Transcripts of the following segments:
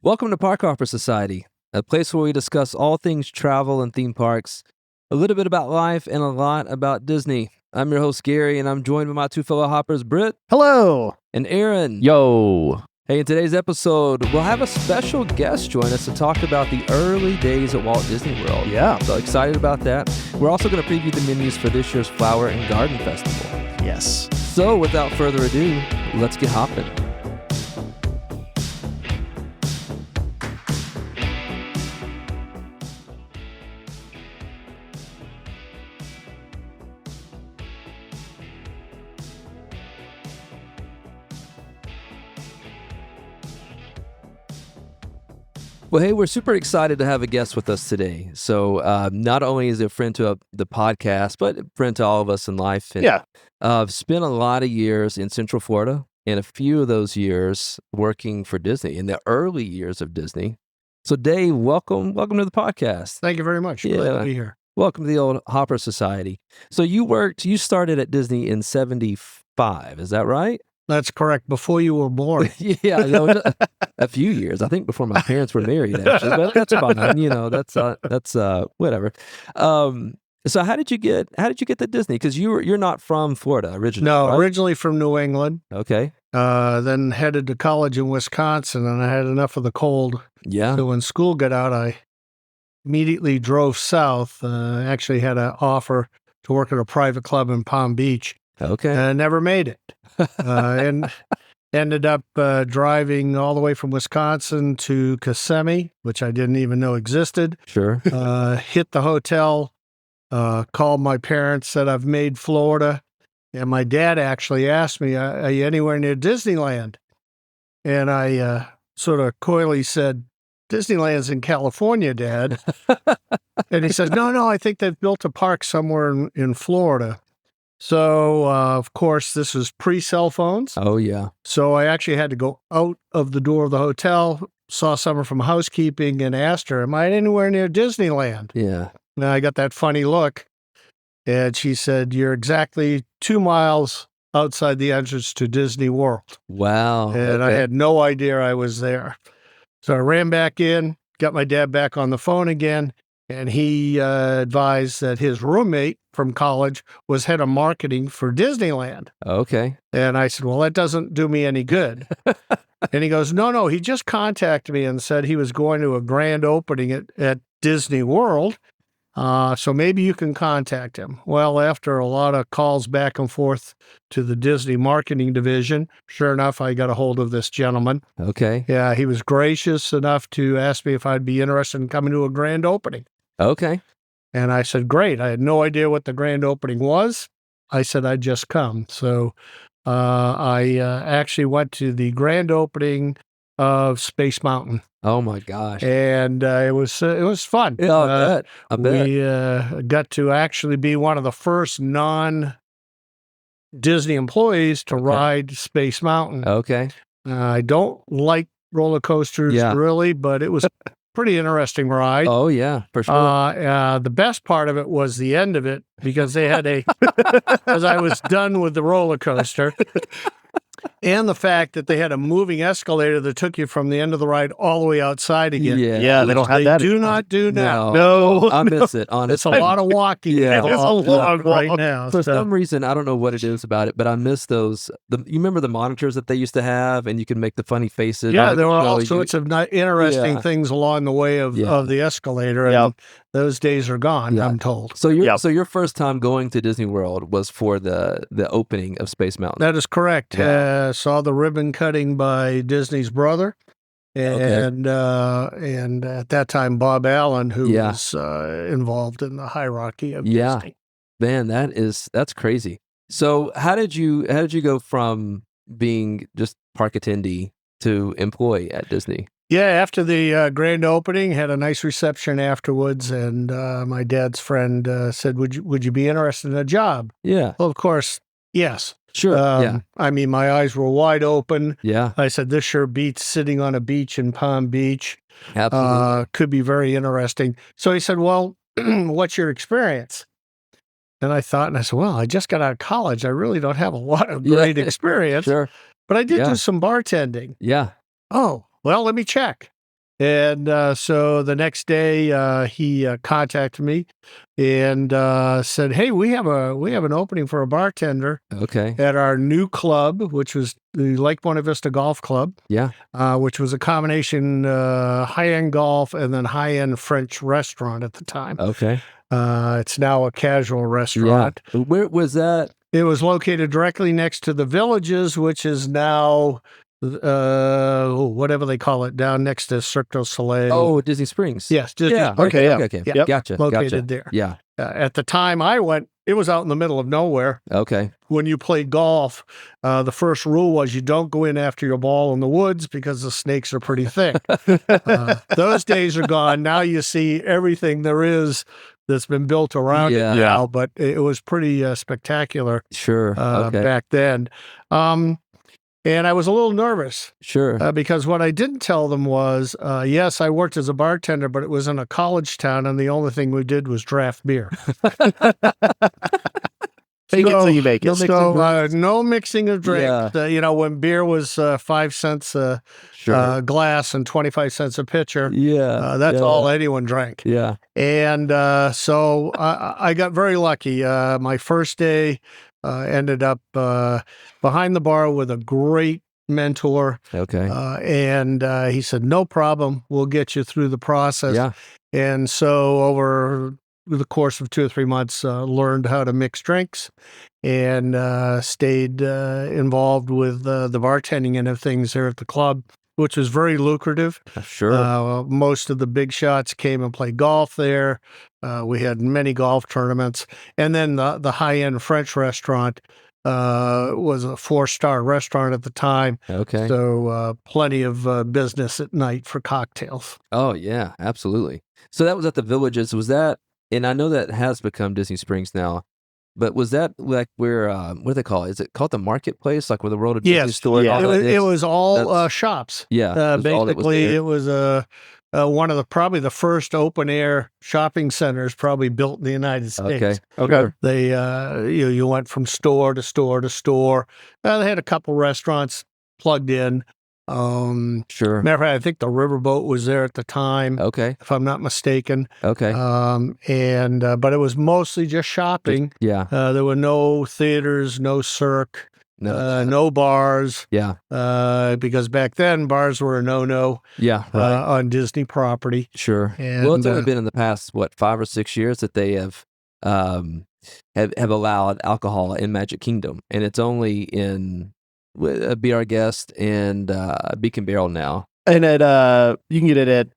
Welcome to Park Hopper Society, a place where we discuss all things travel and theme parks, a little bit about life, and a lot about Disney. I'm your host, Gary, and I'm joined by my two fellow hoppers, Britt Hello. and Aaron. Yo. Hey, in today's episode, we'll have a special guest join us to talk about the early days at Walt Disney World. Yeah. So excited about that. We're also going to preview the menus for this year's Flower and Garden Festival. Yes. So without further ado, let's get hopping. Well, hey, we're super excited to have a guest with us today. So not only is he a friend to the podcast, but a friend to all of us in life. And, Yeah. spent a lot of years in Central Florida, and a few of those years working for Disney, in the early years of Disney. So Dave, welcome to the podcast. Thank you very much. Glad to be here. Welcome to the old Hopper Society. So you started at Disney in 75, is that right? That's correct. Before you were born. Yeah, a few years. I think before my parents were married, actually. But that's fine. That's whatever. So how did you get to Disney? Because you're not from Florida originally. No, right? originally from New England. Okay. Then headed to college in Wisconsin, and I had enough of the cold. Yeah. So when school got out, I immediately drove south. Actually had an offer to work at a private club in Palm Beach. Okay. And never made it. And ended up driving all the way from Wisconsin to Kissimmee, which I didn't even know existed. Sure. Hit the hotel, called my parents, said I've made Florida. And my dad actually asked me, are you anywhere near Disneyland? And I sort of coyly said, Disneyland's in California, Dad. And he says, no, I think they've built a park somewhere in Florida. So, of course, this was pre-cell phones. Oh, yeah. So I actually had to go out of the door of the hotel, saw someone from housekeeping and asked her, am I anywhere near Disneyland? Yeah. And I got that funny look. And she said, you're exactly 2 miles outside the entrance to Disney World. Wow. And I had no idea I was there. So I ran back in, got my dad back on the phone again. And he advised that his roommate from college was head of marketing for Disneyland. Okay. And I said, well, that doesn't do me any good. And he goes, no, he just contacted me and said he was going to a grand opening at Disney World. So maybe you can contact him. Well, after a lot of calls back and forth to the Disney marketing division, sure enough, I got a hold of this gentleman. Okay. Yeah, he was gracious enough to ask me if I'd be interested in coming to a grand opening. Okay. And I said, great. I had no idea what the grand opening was. I said, I'd just come. So I actually went to the grand opening of Space Mountain. Oh, my gosh. And it was fun. Yeah, I bet. We got to actually be one of the first non-Disney employees to ride Space Mountain. Okay. I don't like roller coasters really, but it was pretty interesting ride. Oh, yeah, for sure. The best part of it was the end of it, because they had as I was done with the roller coaster, and the fact that they had a moving escalator that took you from the end of the ride all the way outside again. Yeah, they don't have that. Do not do now. No. I miss it, honestly. It's a lot of walking. Yeah. It's a long right walk. now. For So, some reason, I don't know what it is about it, but I miss those. You remember the monitors that they used to have, and you could make the funny faces? yeah, there were You know, all sorts of interesting Yeah. things along the way of the escalator, and Yep. those days are gone, Yeah. I'm told. So Yep. your first time going to Disney World was for the opening of Space Mountain. That is correct. Yeah. Saw the ribbon cutting by Disney's brother. And at that time, Bob Allen, who was involved in the hierarchy of Disney. Man, that's crazy. So how did you go from being just park attendee to employee at Disney? Yeah, after the grand opening, had a nice reception afterwards, and my dad's friend said, "Would you be interested in a job?" Yeah, Well, of course, yes. sure. I mean, my eyes were wide open. Yeah, I said, "This sure beats sitting on a beach in Palm Beach. absolutely. Could be very interesting." So he said, "Well, what's your experience?" And I thought, and I said, "Well, I just got out of college. I really don't have a lot of great experience, Sure. but I did Yeah. do some bartending." Yeah. Oh, well, let me check. And so the next day, he contacted me and said, "Hey, we have an opening for a bartender Okay. at our new club, which was the Lake Buena Vista Golf Club, Yeah. which was a combination high-end golf and then high-end French restaurant at the time. Okay. It's now a casual restaurant. Yeah. Where was that? It was located directly next to the Villages, which is now whatever they call it, down next to Cirque du Soleil. Oh, Disney Springs. yes, just Yeah. Okay, yeah. Okay. Yeah. Gotcha. located Gotcha. there. Yeah. At the time I went, it was out in the middle of nowhere. Okay. When you played golf, the first rule was you don't go in after your ball in the woods because the snakes are pretty thick. Those days are gone. Now you see everything there is that's been built around Yeah. it now, but it was pretty spectacular Sure. Okay. back then. And I was a little nervous Sure. because what I didn't tell them was, yes, I worked as a bartender, but it was in a college town, and the only thing we did was draft beer. Take it so you make it. No mixing So no mixing of drinks. Yeah. When beer was 5 cents a Sure. glass and 25 cents a pitcher, Yeah. that's yeah. all anyone drank. Yeah. And so I got very lucky. My first day ended up behind the bar with a great mentor. Okay. And he said, "No problem. We'll get you through the process." Yeah. And so over the course of 2 or 3 months, learned how to mix drinks and stayed involved with the bartending end of things there at the club, which was very lucrative. Sure. Most of the big shots came and played golf there. We had many golf tournaments. And then the high-end French restaurant was a 4-star restaurant at the time. Okay. So plenty of business at night for cocktails. Oh yeah, absolutely. So that was at the Villages. Was that? And I know that has become Disney Springs now. But was that like where? What do they call it? Is it called the marketplace? Like where the World of Disney Yes. store? and Yeah. all that It is? was all That's- shops. Yeah. That's all that was Basically, there. it was one of probably the first open air shopping centers probably built in the United States. Okay. Okay. They you went from store to store to store. They had a couple restaurants plugged in. Sure. Matter of fact, I think the Riverboat was there at the time, Okay. if I'm not mistaken. Okay. But it was mostly just shopping. Yeah. There were no theaters, no Cirque, No. no bars. Yeah. Because back then bars were a no-no Yeah. Right. on Disney property. Sure. And, Well, it's only been in the past 5 or 6 years that they have allowed alcohol in Magic Kingdom, and it's only in Be Our Guest and Beacon Barrel now. And at you can get it at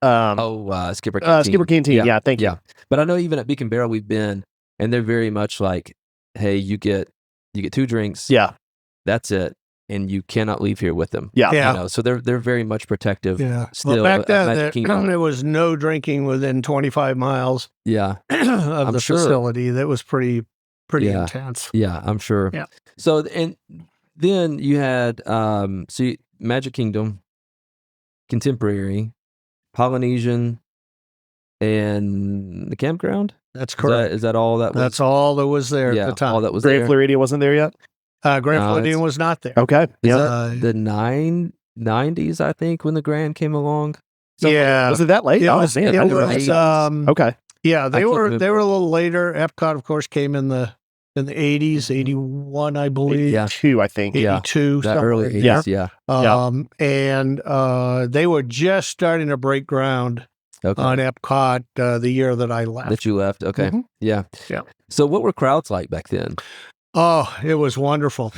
Skipper Canteen. Skipper Canteen. Yeah, thank you. Yeah, but I know even at Beacon Barrel we've been, and they're very much like, hey, you get 2 drinks. Yeah. That's it, and you cannot leave here with them. Yeah. Yeah. You know, so they're very much protective. Yeah. Still, Well, back at then, Magic Kingdom. there was no drinking within 25 miles Yeah. of I'm the sure. facility. That was pretty Yeah. intense. Yeah, I'm sure. Yeah. So and then you had Magic Kingdom, Contemporary, Polynesian, and the campground. That's correct. Is that all that was? That's all that was there yeah, at the time. all that was Grand there. Floridian wasn't there yet? Grand No, Floridian it's- was not there. Okay. Is Yeah. that the 90s, I think, when the Grand came along. Yeah. Was it that late? It Oh, was, man, it I didn't was, realize. Okay. yeah, I they can't were remember. a little later. Epcot, of course, came in the 80s, 81, I believe. Yeah. 2, I think. Yeah. 82, That somewhere early in 80s, there. yeah. And they were just starting to break ground Okay. on Epcot the year that I left. That you left. Okay. Mhm. Yeah. Yeah. So what were crowds like back then? Oh, it was wonderful.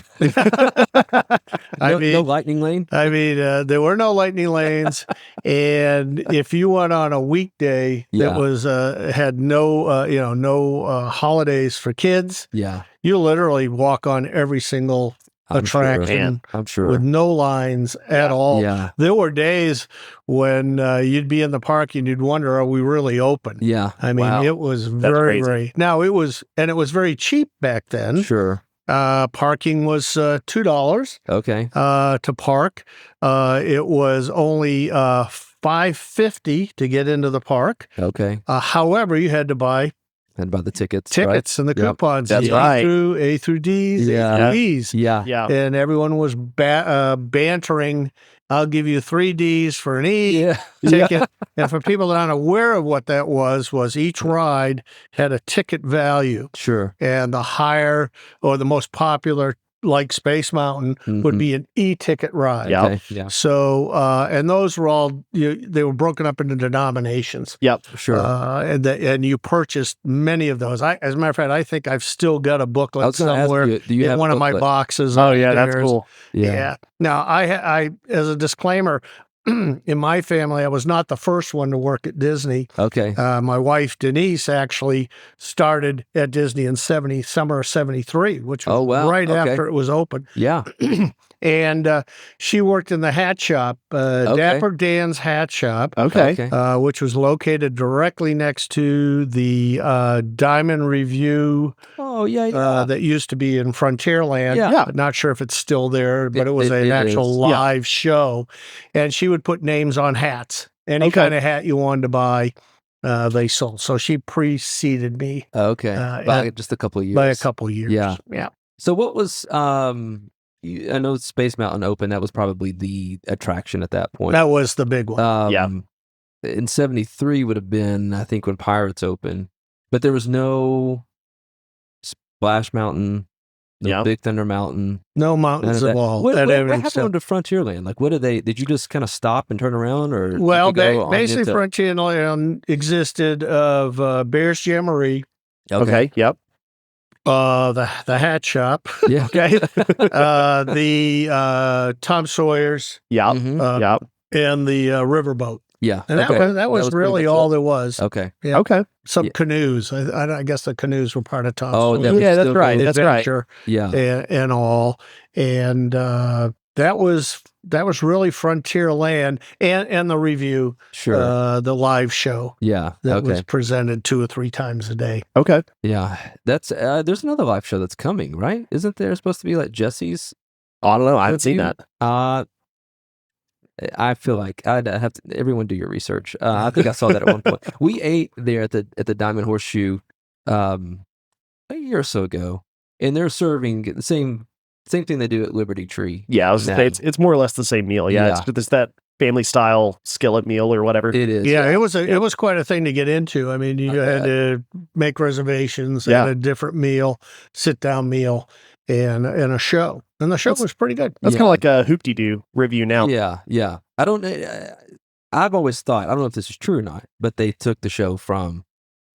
No lightning lane? There were no lightning lanes, and if you went on a weekday Yeah. that was had no holidays for kids, Yeah. you literally walk on every single I'm attraction Sure. Man. I'm sure. with no lines at all. Yeah. There were days when you'd be in the park and you'd wonder, are we really open? Yeah. I mean, Wow. it was That's very, crazy. very. Now it was very cheap back then. Sure. Parking was $2 Okay. to park. It was only $5.50 to get into the park. Okay. However, you had to buy And by the tickets. tickets and the Yep. coupons. That's A right. A through D's, A Yeah. through E's. Right? Yeah. Yeah. And everyone was bantering I'll give you 3 Ds for an E Yeah. ticket. And for people that aren't aware of what that was each ride had a ticket value. Sure. And the higher or the most popular, like Space Mountain, would be an E-ticket ride. Yep. Okay. Yeah. So, and those were all, they were broken up into denominations. Yep. Sure. And you purchased many of those. As a matter of fact, I think I've still got a I booklet was going to ask somewhere you, do you in have one a of my booklet? boxes. Oh, yeah, that's upstairs. cool. Yeah. Now, I, as a disclaimer, in my family, I was not the first one to work at Disney. Okay. My wife, Denise, actually started at Disney in summer of 73, which was Oh, wow. right Okay. after it was open. Yeah. And she worked in the hat shop, Dapper Dan's Hat Shop, Okay. which was located directly next to the Diamond Review Oh, yeah. that used to be in Frontierland. Yeah. Not sure if it's still there, but it was an it actual is. live show. And she would put names on hats. Any kind of hat you wanted to buy, they sold. So she preceded me Okay. By just a couple of years. by a couple years. Yeah. Yeah. So what was I know Space Mountain open, that was probably the attraction at that point. That was the big one. Yeah. In 73 would have been, I think, when Pirates opened. But there was no Splash Mountain, no Yep. Big Thunder Mountain. No None mountains of of that. all. What That happened everything to Frontierland? Like, did you just kind of stop and turn around, or Well, did you go on basically, into- Frontierland existed of Bear's Jamboree, Okay. Yep. the hat shop, Yeah. okay, the Tom Sawyer's, Yep. Mhm. Yep. and the riverboat. Yeah. And Okay. that was pretty really much all it. there was. Okay. Yeah. Okay. Some Yeah. canoes. I guess the canoes were part of Tom Oh, Sawyer's that was Yeah, that's still right. going- That's right. adventure Yeah. and all. And that was really Frontierland and the review, Sure. the live show Yeah. that Okay. was presented 2 or 3 times a day. Okay. Yeah. That's there's another live show that's coming, right? Isn't there supposed to be like Jesse's? Oh, I don't know. I haven't seen review? that. I feel like I'd have to. Everyone do your research. I think I saw that at one point. We ate there at the Diamond Horseshoe a year or so ago, and they're serving the same thing they do at Liberty Tree. Yeah, I was gonna say, it's more or less the same meal. Yeah. It's that family style skillet meal or whatever. It is. Yeah, it was quite a thing to get into. I mean, you had to make reservations, Yeah. and a different meal, sit down meal, and a show. And the show was pretty good. That's Yeah. kind of like a hoop-de-doo review now. Yeah. Yeah. I don't. I've always thought, I don't know if this is true or not, but they took the show from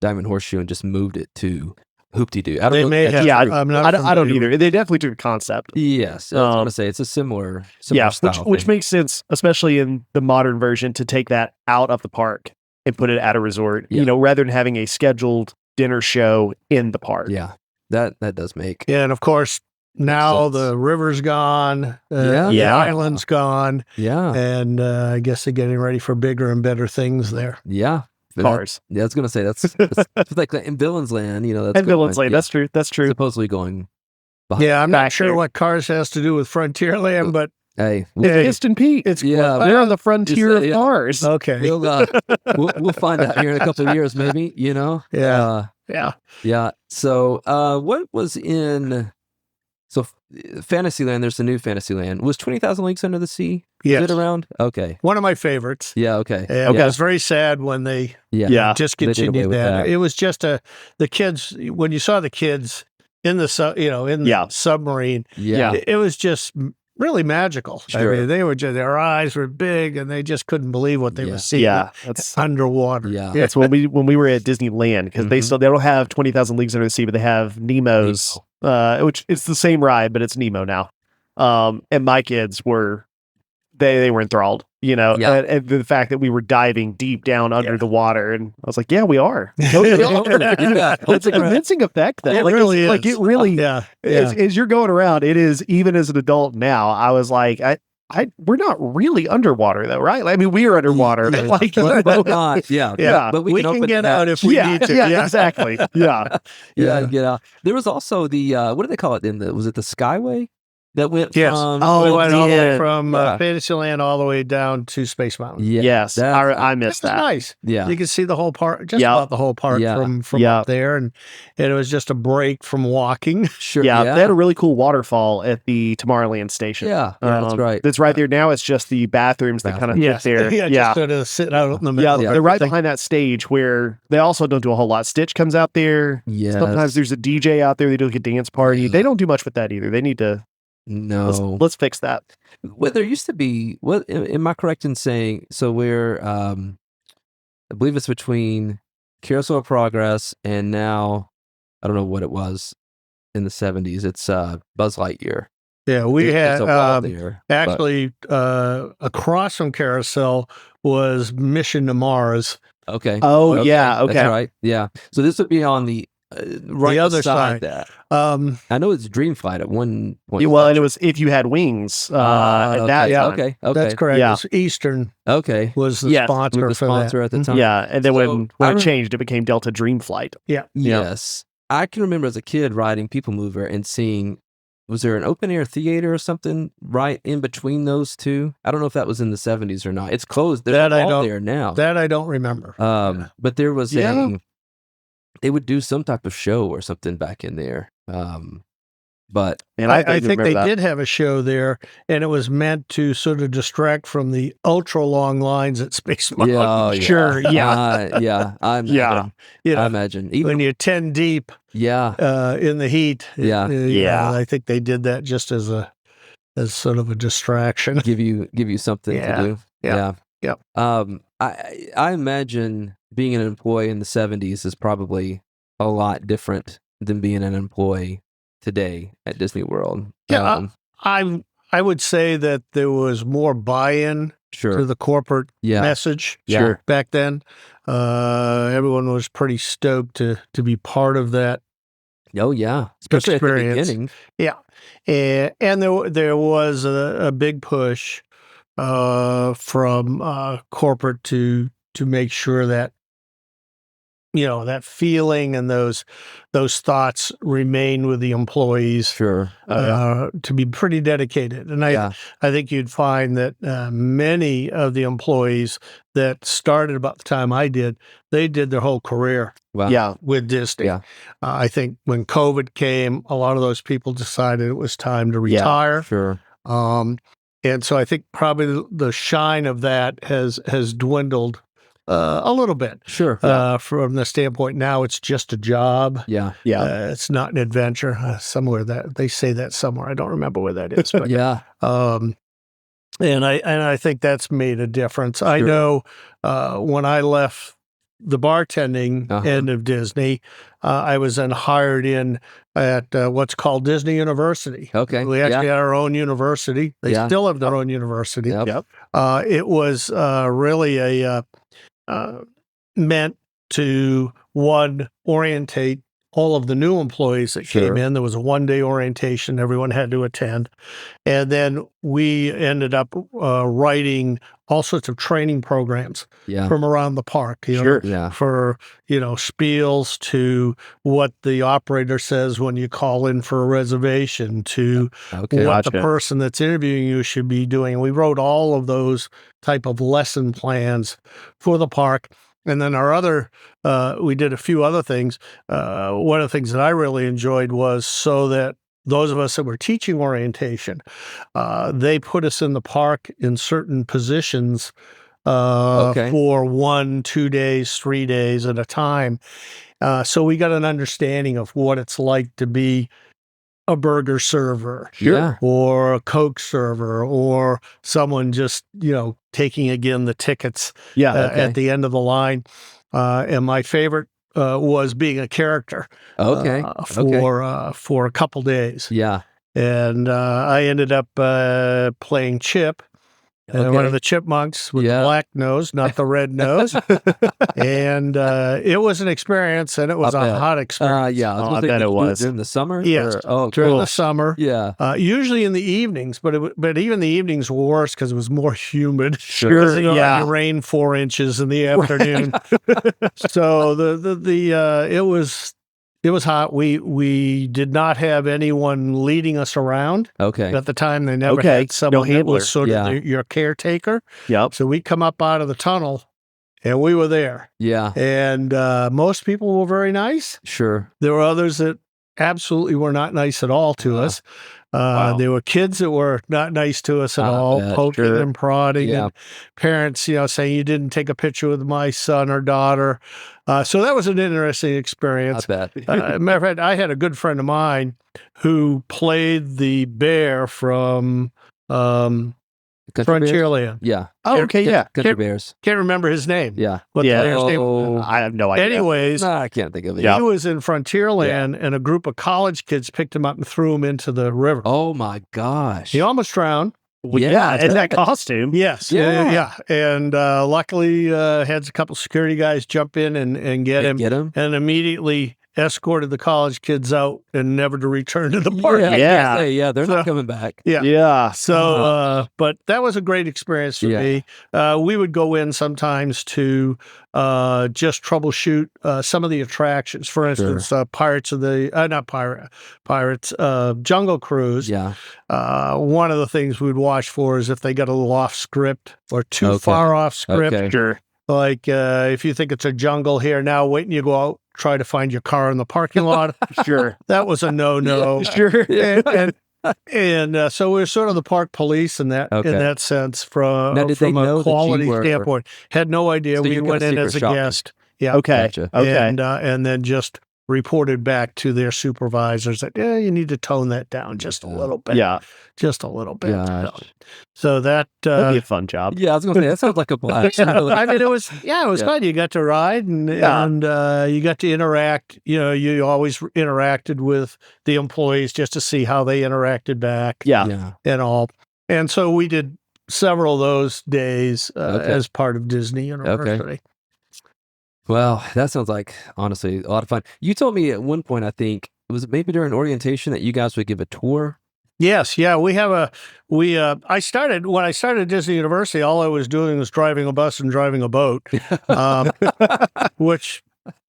Diamond Horseshoe and just moved it to Hoop-de-Doo. I don't They know. may if that's have. true. I'm not I don't familiar. either. They definitely took a concept. Yes, I was going to say it's a similar Yeah, style which thing. makes sense, especially in the modern version, to take that out of the park and put it at a resort. Yeah. You know, rather than having a scheduled dinner show in the park. Yeah, that does make Yeah, and of course, now sense. the river's gone, Yeah. the Yeah. island's gone, yeah, and I guess they're getting ready for bigger and better things there. yeah. But Cars yeah, I was going to say that's like in Villains Land. You know, that's and Villains Lane. yeah, That's true. That's true. supposedly going. Behind. Yeah, I'm not Back sure there. what Cars has to do with Frontierland, but Hey, It's Hey, Piston Pete. it's yeah, They're on the frontier of yeah. cars. okay. we'll find out here in a couple of years, maybe. You know. Yeah. Yeah. Yeah. So, what was in Fantasyland? There's the new Fantasyland. Was 20,000 Leagues Under the Sea? Yes. Is it around? Okay. One of my favorites. Yeah. Okay. And it was very sad when they Yeah. Yeah. just They did away continued with that. that. It was just the kids, when you saw the kids in the Yeah. submarine, Yeah. it was just really magical. Sure. I mean, they were just, their eyes were big and they just couldn't believe what they Yeah. were seeing Yeah, that's underwater. Yeah. that's when we were at Disneyland, because they don't have 20,000 Leagues Under the Sea, but they have Nemo's, which it's the same ride, but it's Nemo now. And my kids were they were enthralled, you know, Yeah. and the fact that we were diving deep down under the water, and I was like, yeah, we are. Yeah. It's a convincing effect, though. It Like, really like is. it really. Yeah. As you're going around, it is, even as an adult now, I was like, we're not really underwater though, right? I mean, we are underwater, but like, but not. Yeah. Yeah. But We can open get that- out if we yeah, need to. yeah, exactly. Yeah. Yeah. Get out. There was also the what do they call it? Was it the Skyway? that went Yes. from We went all the way yeah. from Yeah. Fantasyland all the way down to Space Mountain. yeah, Yes, I It's missed that. nice. yeah. You can see the whole park, just Yep. about the whole park Yeah. from Yep. up there, and it was just a break from walking. Sure. Yeah, Yeah. they had a really cool waterfall at the Tomorrowland station. Yeah, that's right. That's right there now. It's just the bathrooms that kind of sit there. yeah, just sort of sitting out in the Yeah, middle. they're right behind that stage where they also don't do a whole lot. Stitch comes out there. Yes. Sometimes there's a DJ out there. They do like a dance party. They don't do much with that either. They need to. No. Let's fix that. Well, there used to be. What am I correct in saying? So we're, I believe it's between Carousel of Progress and now, I don't know what it was in the 70s. It's Buzz Lightyear. Yeah, we There's had a wall there, but- actually across from Carousel was Mission to Mars. Okay. Oh, yeah, okay. That's right. Yeah. So this would be on the right other beside side. that. Um, I know it's Dream Flight at one point. Yeah, well, and it was if you had wings. At that okay. time. Okay. Okay. That's correct. Yeah. It was Eastern Okay. was the Yes, sponsor With the for sponsor that. at the time. Yeah, and then So, when I it changed, it became Delta Dream Flight. Yeah. Yes. I can remember as a kid riding People Mover and seeing, was there an open air theater or something right in between those two? I don't know if that was in the 70s or not. It's closed. There's That I all don't- there now. That I don't remember. But there was Yeah. they would do some type of show or something back in there. But And I don't think remember they that. did have a show there, and it was meant to sort of distract from the ultra long lines at Space Mountain. yeah, Sure, yeah. yeah. I imagine. Yeah. You know, I imagine. Even, when you're 10 deep yeah. in the heat. Yeah. Yeah. I think they did that just as sort of a distraction. give you something Yeah. to do. Yeah. Yep. I imagine being an employee in the 70s is probably a lot different than being an employee today at Disney World. Yeah, I would say that there was more buy-in Sure. to the corporate Yeah. message Yeah. back then. Everyone was pretty stoked to be part of that. Oh yeah. Especially Experience. at the beginning. Yeah, and there was a big push from corporate to make sure that that feeling and those thoughts remain with the employees. Sure. To be pretty dedicated, and I think you'd find that many of the employees that started about the time I did, they did their whole career Wow. Yeah. with Disney. Yeah. I think when COVID came, a lot of those people decided it was time to retire. Sure. And so I think probably the shine of that has dwindled a little bit. Sure. From the standpoint now, it's just a job. Yeah. Yeah. It's not an adventure. Somewhere that they say that somewhere. I don't remember where that is. But, Yeah. and I think that's made a difference. I know when I left the bartending end of Disney, I was then hired in at what's called Disney University. Okay. We actually had our own university. They still have their own university. Yep. It was really meant to orientate all of the new employees that came in. There was a one-day orientation everyone had to attend. And then we ended up writing all sorts of training programs from around the park. Yeah. For, spiels to what the operator says when you call in for a reservation to what the person that's interviewing you should be doing. We wrote all of those type of lesson plans for the park. And then we did a few other things. One of the things that I really enjoyed was so that those of us that were teaching orientation, they put us in the park in certain positions for 1, 2 days, 3 days at a time. So we got an understanding of what it's like to be a burger server or a Coke server or someone just, taking again the tickets at the end of the line. And my favorite was being a character for a couple days. Yeah. And I ended up playing Chip. One of the chipmunks with the black nose, not the red nose. And it was an experience, and it was a hot experience. I bet it was. During the summer? Yes, during the summer. Yeah. Usually in the evenings, but even the evenings were worse because it was more humid. Sure. It rained 4 inches in the afternoon. So it was It was hot. We did not have anyone leading us around. Okay. At the time, they never Okay. had someone No that handler. was sort Yeah. of your caretaker. Yep. So we come up out of the tunnel, and we were there. Yeah. And most people were very nice. Sure. There were others that absolutely were not nice at all to us. Wow. There were kids that were not nice to us at all, bet. poking Sure. and prodding, Yeah. and parents, saying you didn't take a picture with my son or daughter. So that was an interesting experience. I bet. Matter of fact, I had a good friend of mine who played the bear from Country Bears? Frontierland. Yeah. Oh, okay. Yeah. Country Bears. Can't remember his name. Yeah. What the Yeah. bear's name was. I have no idea. Anyways, No, I can't think of it. Yeah. he was in Frontierland, and a group of college kids picked him up and threw him into the river. Oh my gosh. He almost drowned. Well, Yeah, yeah, I in that bet. costume. Yes. Yeah. And luckily, had a couple security guys jump in and get him, Get him? and immediately escorted the college kids out and never to return to the park. Yeah. Yeah. They're So- not coming back. Yeah. Yeah. So, but that was a great experience for Yeah. me. We would go in sometimes to just troubleshoot some of the attractions. For instance, Pirates, Jungle Cruise. Yeah. One of the things we'd watch for is if they got a little off script or too Okay. far off script. Okay. Sure. Like if you think it's a jungle here now, wait and you go out, try to find your car in the parking lot. Sure. That was a no-no. Sure. And so we're sort of the park police in that Okay. sense from Now, did they from know a that you quality were- standpoint. Had no idea. So We you got went a in secret as a shopping. guest. Yeah. Okay. Gotcha. Okay. And then just reported back to their supervisors that you need to tone that down just a little bit. Yeah. Just a little bit. Gosh. So that That'd be a fun job. Yeah, I was gonna say that sounds like a blast. I mean, it was Yeah. fun. You got to ride and you got to interact. You always interacted with the employees just to see how they interacted back Yeah. Yeah. and all. And so we did several of those days Okay. as part of Disney University. Well, that sounds like honestly a lot of fun. You told me at one point, I think it was maybe during orientation, that you guys would give a tour. Yes, yeah, when I started Disney University, all I was doing was driving a bus and driving a boat, which,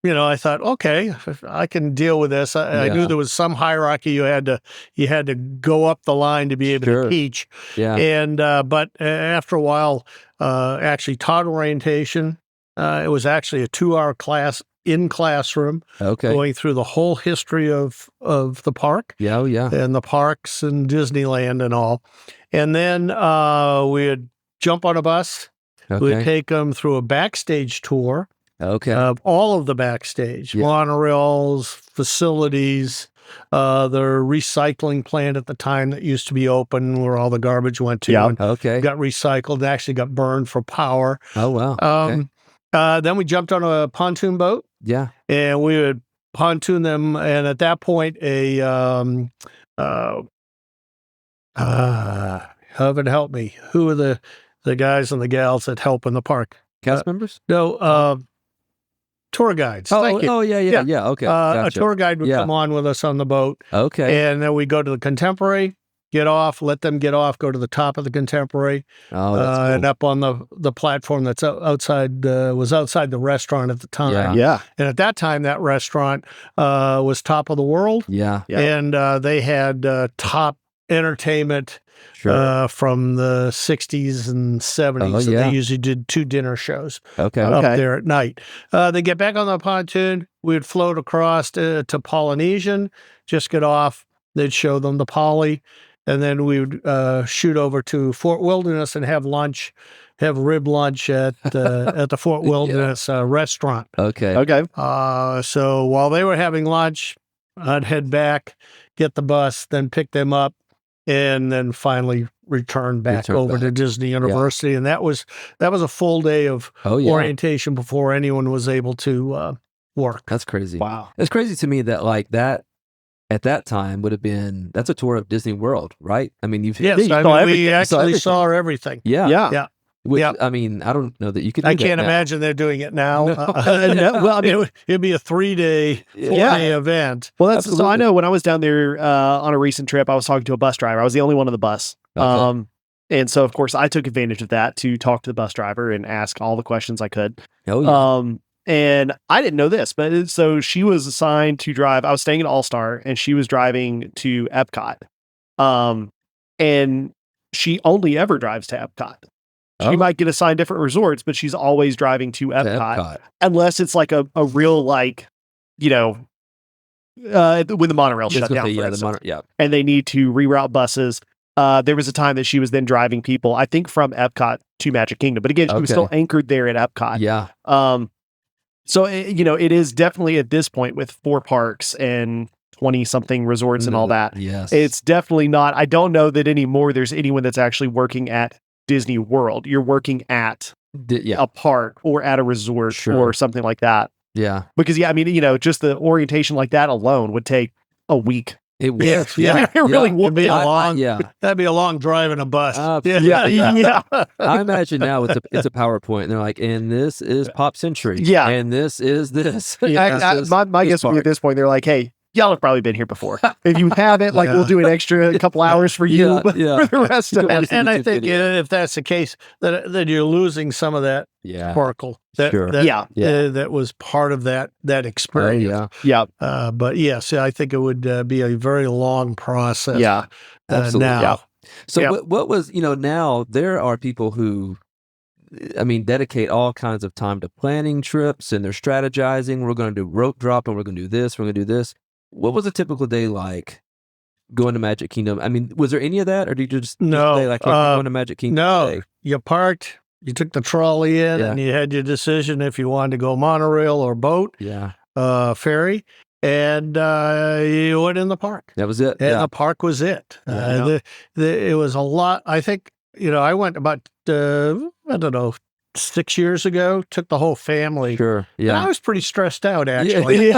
I thought, okay, I can deal with this. I Yeah. knew there was some hierarchy. You had to go up the line to be able Sure. to teach. Yeah. And but after a while, actually taught orientation. It was actually a 2-hour class in classroom, Okay. going through the whole history of the park. Yeah. Oh, yeah. And the parks and Disneyland and all. And then we'd jump on a bus. We'd Okay. take them through a backstage tour Okay. of all of the backstage, Yeah. monorails, facilities, the recycling plant at the time that used to be open where all the garbage went to. Yeah. And Okay. got recycled, actually got burned for power. Oh, wow. Okay. Then we jumped on a pontoon boat. Yeah. And we would pontoon them, and at that point, heaven help me, who are the guys and the gals that help in the park? Cast members? No, tour guides. Thank you. Oh, yeah. Yeah. Yeah. Okay. A Gotcha. tour guide would Yeah. come on with us on the boat, Okay. and then we go to the Contemporary, get off, let them get off, go to the top of the Contemporary, Oh, that's cool. and up on the platform that's outside, was outside the restaurant at the time. Yeah. Yeah. And at that time, that restaurant was top of the world. Yeah. Yeah. And they had top entertainment Sure. from the 60s and 70s. Oh, So yeah. they usually did 2 dinner shows Okay. Okay. up there at night. They get back on the pontoon. We would float across to Polynesian, just get off. They'd show them the Poly. And then we would shoot over to Fort Wilderness and have lunch, have rib lunch at the Fort Wilderness restaurant. Okay. Okay. So while they were having lunch, I'd head back, get the bus, then pick them up, and then finally return back over to Disney University. And that was a full day of Oh, yeah. orientation before anyone was able to work. That's crazy. Wow. It's crazy to me that like that at that time would have been, that's a tour of Disney World, right? I mean, you've Yes, you I saw mean, everything. we You saw actually everything. saw everything. Yeah. Yeah. Which, Yeah. I mean, I don't know that you could. I do that can't now. imagine they're doing it now. No. Well, I mean, it'd be a 3-day, 4-day Yeah. event. Well, that's so. I Absolutely. know when I was down there on a recent trip, I was talking to a bus driver. I was the only one on the bus. Okay. And so of course I took advantage of that to talk to the bus driver and ask all the questions I could. Oh, yeah. And I didn't know this, but so she was assigned to drive. I was staying at All Star, and she was driving to Epcot. And she only ever drives to Epcot. She might get assigned different resorts, but she's always driving to Epcot, unless it's like a real, like, when the monorail shut down, and they need to reroute buses. There was a time that she was then driving people, I think, from Epcot to Magic Kingdom, but again, she was still anchored there at Epcot. Yeah. So it is definitely at this point with 4 parks and 20 something resorts and all that. Yes, it's definitely not. I don't know that anymore. There's anyone that's actually working at Disney World. You're working at a park or at a resort or something like that. Yeah. Because just the orientation like that alone would take a week. It would. It really would be a long. That'd be a long drive in a bus. Yeah. I imagine now it's a PowerPoint, and they're like, "And this is Pop Century." Yeah. And this is this. My guess would be at this point they're like, "Hey, y'all have probably been here before. If you haven't, we'll do an extra couple hours for you for the rest of it." And I think if that's the case, that you're losing some of that sparkle. That was part of that experience. But yes, I think it would be a very long process. Yeah, absolutely. Now. So what was, now there are people who, dedicate all kinds of time to planning trips, and they're strategizing. We're going to do rope drop, and we're going to do this. We're going to do this. What was a typical day like going to Magic Kingdom? Was there any of that, or did you just say, like, going to Magic Kingdom? No, today? You parked, you took the trolley in, and you had your decision if you wanted to go monorail or boat, ferry, and you went in the park. That was it. And the park was it. It was a lot. I think, I went about, 6 years ago, took the whole family. Sure. Yeah. And I was pretty stressed out, actually.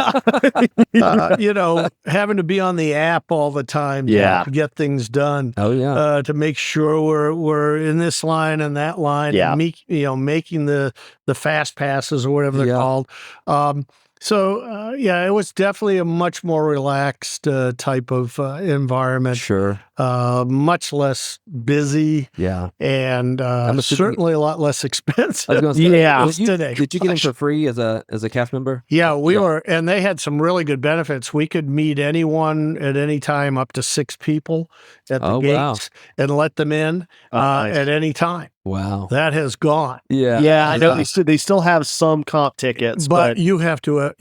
Having to be on the app all the time to get things done. Oh, yeah. To make sure we're in this line and that line. Yeah. And making the fast passes or whatever they're called. It was definitely a much more relaxed type of environment. Sure. Much less busy. Yeah. And certainly a lot less expensive. I was gonna say, today. Did you get in for free as a cast member? Yeah, we were, and they had some really good benefits. We could meet anyone at any time, up to 6 people at the gates, and let them in at any time. Wow, that has gone. Yeah. I know they still have some comp tickets, but you have to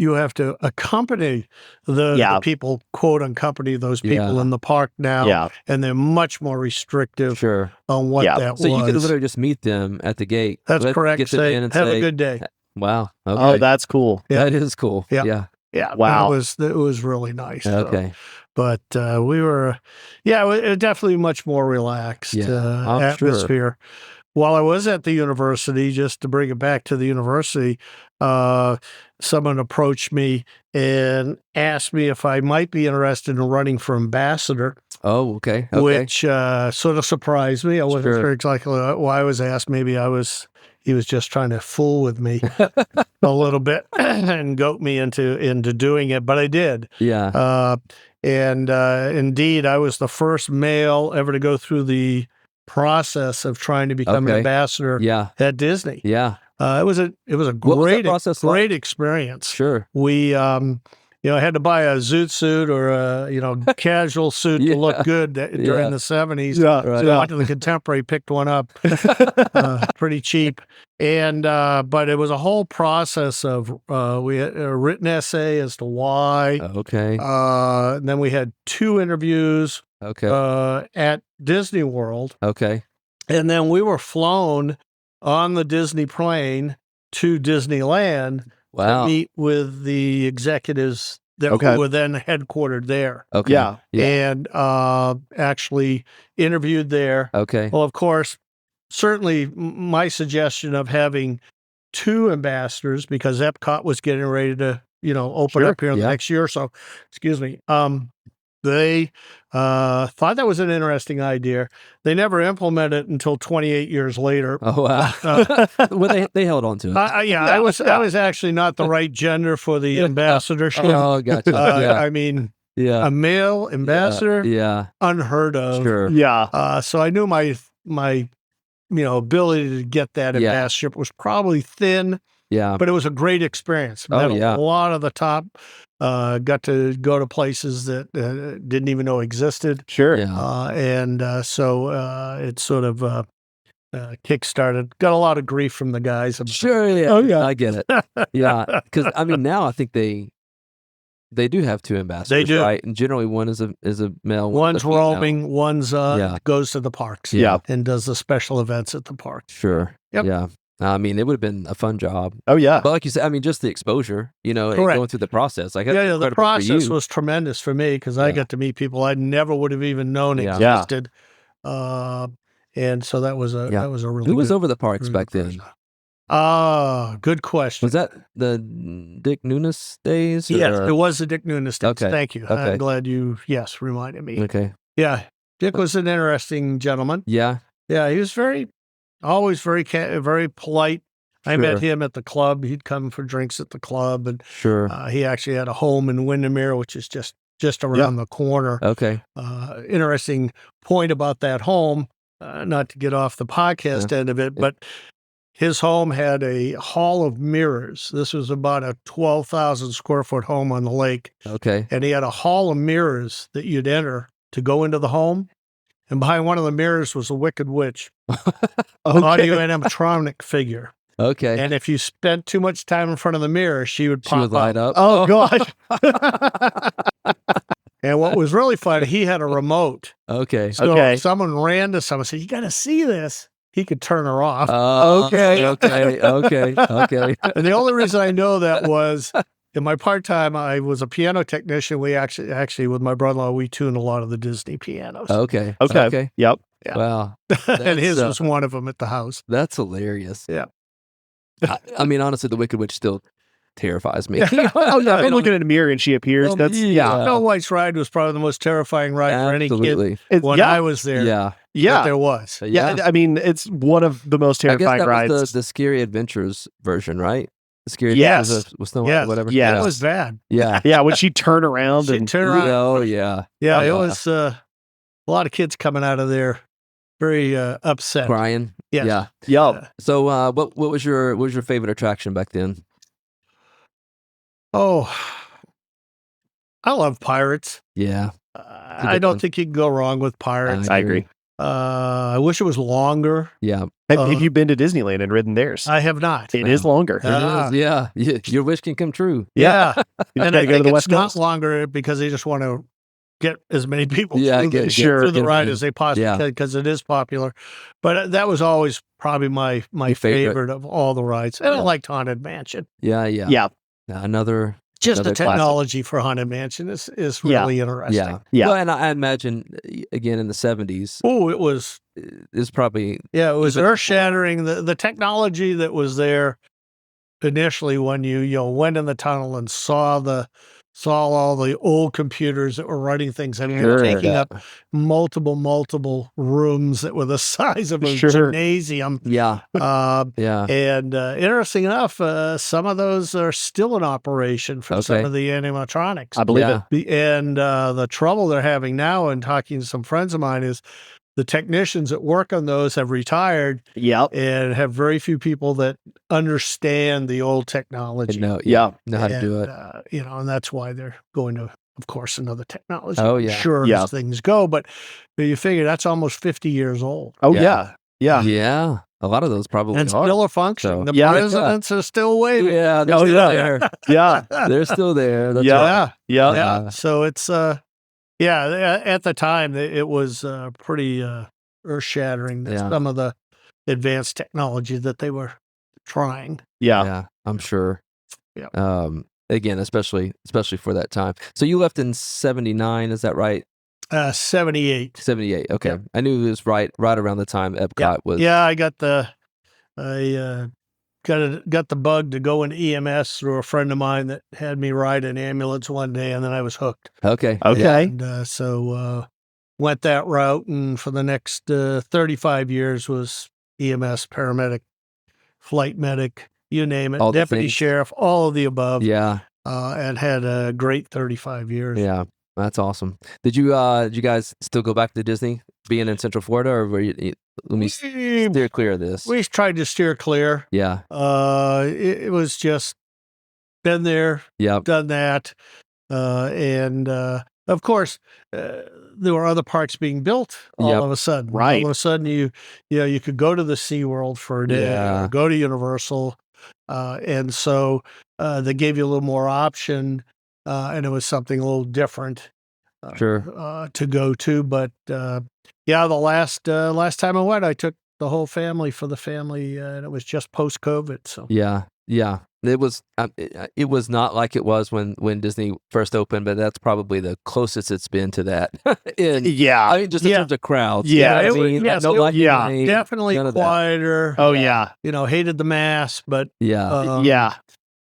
accompany the people, quote, accompany those people in the park now. Yeah. And they're much more restrictive on what that was. So you could literally just meet them at the gate. That's correct. Get them in and have say, a good day. Wow. Okay. Oh, that's cool. Yeah. That is cool. Yeah. Wow. It was really nice. Okay. But we were, it was definitely much more relaxed atmosphere. Sure. While I was at the university, just to bring it back to the university, someone approached me and asked me if I might be interested in running for ambassador. Oh, okay. Which sort of surprised me. I wasn't sure exactly why I was asked. Maybe he was just trying to fool with me a little bit and goat me into doing it, but I did. Yeah. And indeed, I was the first male ever to go through the process of trying to become an ambassador at Disney. Yeah. It was a great experience. Sure. We I had to buy a zoot suit or a casual suit to look good during the 70s. Yeah, so I went to the Contemporary, picked one up, pretty cheap. And but it was a whole process of we had a written essay as to why. Okay. And then we had 2 interviews. Okay. At Disney World. Okay. And then we were flown on the Disney plane to Disneyland to meet with the executives that were then headquartered there. Okay. Yeah. And actually interviewed there. Okay. Well, of course, certainly my suggestion of having 2 ambassadors, because Epcot was getting ready to, open up here the next year or so. Excuse me. They thought that was an interesting idea. They never implemented it until 28 years later. Oh, wow. Well, they held on to it. I was actually not the right gender for the ambassadorship. Oh, gotcha. A male ambassador, unheard of. Sure. Yeah. So I knew my ability to get that Yeah. ambassadorship was probably thin, Yeah. but it was a great experience. Oh, Met yeah. a lot of the top. Got to go to places that didn't even know existed. Sure. Yeah. So it sort of kick-started. Got a lot of grief from the guys. Sure. Yeah. Oh, yeah. I get it. Yeah. Because now I think they do have two ambassadors. They do. Right? And generally one is a male. One's a female. roaming. One's Yeah. goes to the parks. Yeah. And does the special events at the parks. Sure. Yep. Yeah. I mean, it would have been a fun job. Oh, yeah. But like you said, I mean, just the exposure, and Correct. going through the process. Like, that's Yeah, the incredible for process you. was tremendous for me because I Yeah. got to meet people I never would have even known Yeah. existed. And so that was a Yeah. really Who was good, over the parks really back good then? process. Good question. Was that the Dick Nunes days? Yes, or- it was the Dick Nunes days. Okay, Thank you. okay. I'm glad you reminded me. Okay. Yeah, Dick was an interesting gentleman. Yeah. Yeah, he was always very polite. I met Sure. him at the club. He'd come for drinks at the club, and Sure. he actually had a home in Windermere, which is just around the corner. Okay. Interesting point about that home, not to get off the podcast end of it, but his home had a hall of mirrors. This was about a 12,000 square foot home on the lake. Okay. And he had a hall of mirrors that you'd enter to go into the home. And behind one of the mirrors was a wicked witch, audio animatronic figure. Okay. And if you spent too much time in front of the mirror, she would She pop would light up. Oh, God. And what was really fun, he had a remote. Okay. So Okay. if someone ran to someone and said, "You got to see this," he could turn her off. Okay. Okay. Okay. Okay. And the only reason I know that was in my part-time, I was a piano technician. We actually with my brother-in-law, we tuned a lot of the Disney pianos. Okay. Okay. Okay. Yep. Yeah. Wow. And his that's, was one of them at the house. That's hilarious. Yeah. I mean, honestly, the Wicked Witch still terrifies me. Oh, yeah. I'm looking in a mirror and she appears. That's, yeah. Snow White's ride was probably the most terrifying ride for any kid Absolutely. when yeah. I was there. Yeah. That there was. Yeah. I mean, it's one of the most I guess terrifying that rides. was the Scary Adventures version, right? The Scary Yes. Adventures with Snow White, Yes. whatever. Yeah. It was bad. Yeah. Yeah. When she turned around She'd and turn around. Oh, yeah. Yeah, it Yeah. was a lot of kids coming out of there very upset. Crying. Yes. Yeah. yep. So, what was your favorite attraction back then? Oh, I love pirates. Yeah. I don't think you can go wrong with pirates. I agree. I wish it was longer. Yeah. Have you been to Disneyland and ridden theirs? I have not. It is longer. It is, yeah. Your wish can come true. Yeah. You And gotta I go to think the it's West not Coast. longer because they just want to get as many people Yeah, through, sure, through the get ride in. as they possibly Yeah. can because it is popular. But that was always probably my Your favorite. favorite of all the rides. And I Yeah. liked Haunted Mansion. Yeah. Yeah. Yeah. Another. Just the Another classic. technology for Haunted Mansion is Yeah. really interesting. Yeah. Yeah. Well, and I imagine again in the 70s Oh, it was is probably Yeah, it was Even- earth shattering. The technology that was there initially when you went in the tunnel and saw all the old computers that were running things. I mean, they were Sure. taking Yeah. up multiple rooms that were the size of a Sure. gymnasium. Yeah. Yeah. And interesting enough, some of those are still in operation for some Okay. of the animatronics. I believe Yeah. it. And the trouble they're having now, and talking to some friends of mine, is the technicians that work on those have retired Yep. and have very few people that understand the old technology. No, Yeah. know how to do it. And that's why they're going to, of course, another technology. Oh, yeah. Sure, Yeah. as things go, but you figure that's almost 50 years old. Oh, Yeah. yeah. Yeah. Yeah. A lot of those probably And are. still are functioning. So- The Yeah. presidents are still waiting. Yeah. They're Oh, still yeah. there. Yeah. They're still there. That's Yeah. right. Yeah. Yeah. So it's at the time it was pretty earth shattering Yeah. some of the advanced technology that they were trying. Yeah. Yeah. I'm sure. Yeah. Again, especially for that time. So you left in 79, is that right? 78. 78. Okay. Yeah. I knew it was right around the time Epcot was. Yeah, I got the bug to go into EMS through a friend of mine that had me ride an ambulance one day, and then I was hooked. Okay. Okay. And so went that route, and for the next 35 years was EMS, paramedic, flight medic, you name it, All the deputy things. sheriff, all of the above. Yeah. And had a great 35 years. Yeah. That's awesome. Did you guys still go back to Disney being in Central Florida, or were you let me steer clear of this. We tried to steer clear. Yeah. It was just been there, Yep. done that, and of course, there were other parks being built all Yep. of a sudden. Right. All of a sudden, you could go to the SeaWorld for a day, Yeah. or go to Universal, and so they gave you a little more option, and it was something a little different. Sure. To go to, but yeah, the last time I went, I took the whole family for the family, and it was just post COVID. So Yeah. It was not like it was when Disney first opened, but that's probably the closest it's been to that. Yeah. I mean, just in terms of crowds. Yeah, You know it what I was- mean? yes, No it was lighting yeah, rain, definitely none of that. quieter. Oh yeah. Hated the mass, but Yeah. Yeah.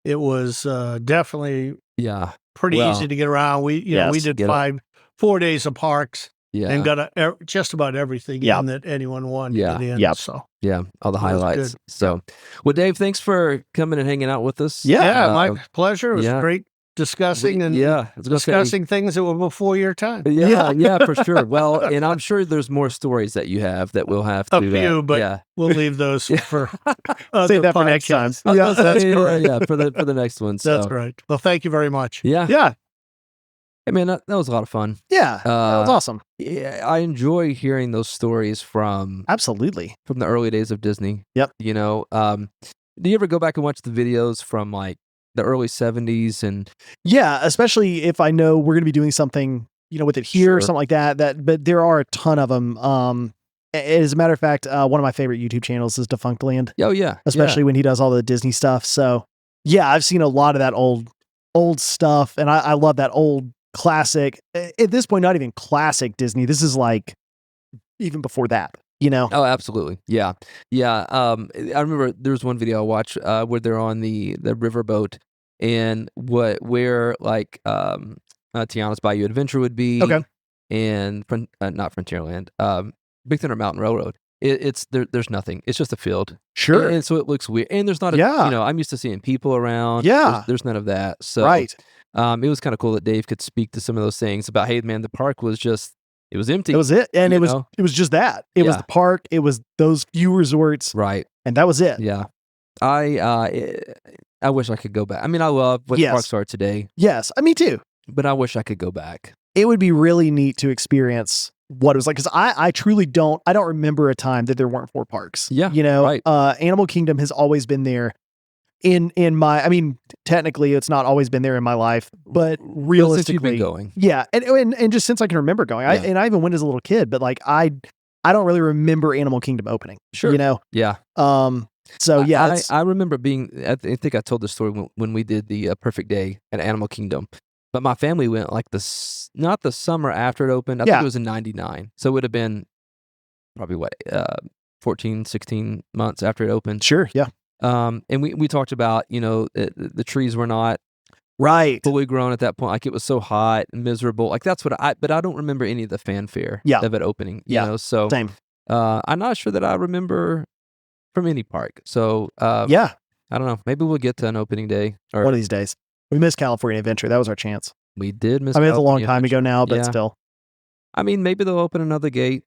it was definitely Yeah. pretty Well, easy to get around. We we yes, did get it. 4 days of parks Yeah. and got just about everything Yeah. in that anyone wanted Yeah. in. Yep. So Yeah. All the It was highlights. good. So, well, Dave, thanks for coming and hanging out with us. Yeah. my pleasure. It was yeah. great discussing and yeah. I was gonna say, discussing things that were before your time. yeah, for sure. Well, and I'm sure there's more stories that you have that we'll have to. A few, but yeah. we'll leave those for other Save that for next time. podcasts. Yeah, that's yeah, correct. yeah, for the next one. So. That's right. Well, thank you very much. Yeah. Yeah. Hey, man, that was a lot of fun. Yeah. That was awesome. Yeah, I enjoy hearing those stories from Absolutely. the early days of Disney. Yep. You know, do you ever go back and watch the videos from like the early 70s and Yeah, especially if I know we're going to be doing something, with it here or Sure. something like that. But there are a ton of them. As a matter of fact, one of my favorite YouTube channels is Defunct Land, oh yeah, especially when he does all the Disney stuff. So yeah, I've seen a lot of that old stuff, and I love that old classic. At this point, not even classic Disney. This is like even before that. Oh, absolutely. Yeah. I remember there was one video I watched where they're on the riverboat and where like Tiana's Bayou Adventure would be. Okay. And not Frontierland. Big Thunder Mountain Railroad. It's there's nothing. It's just a field. Sure. And so it looks weird. And there's not Yeah. I'm used to seeing people around. Yeah. There's none of that. So Right. it was kind of cool that Dave could speak to some of those things about, hey man, the park was just it was empty. That was it. And You it was know? it was just that. It was Yeah. the park, it was those few resorts, Right. and that was it. Yeah. I wish I could go back. I mean, I love what Yes. parks are today, Yes. Me too. but I wish I could go back. It would be really neat to experience what it was like, because I truly don't remember a time that there weren't 4 parks. Yeah, right. Animal Kingdom has always been there in my, I mean, technically it's not always been there in my life, but Since you've realistically been going. yeah, and just since I can remember going, Yeah. I even went as a little kid, but like I don't really remember Animal Kingdom opening. Sure. So Yeah. yeah, it's- I remember being. I think I told this story when we did the Perfect Day at Animal Kingdom, but my family went like not the summer after it opened. I think Yeah. it was in '99, so it would have been probably 14, 16 months after it opened. sure, yeah, And we talked about the trees were not right, fully grown at that point. Like it was so hot and miserable. Like that's what but I don't remember any of the fanfare Yeah. of it opening. Yeah. So same, I'm not sure that I remember from any park. So yeah. I don't know. Maybe we'll get to an opening day. Or One of these days, we missed California Adventure. That was our chance. we did miss. I mean, it's a long California time Adventure. ago now, but Yeah. still, I mean, maybe they'll open another gate.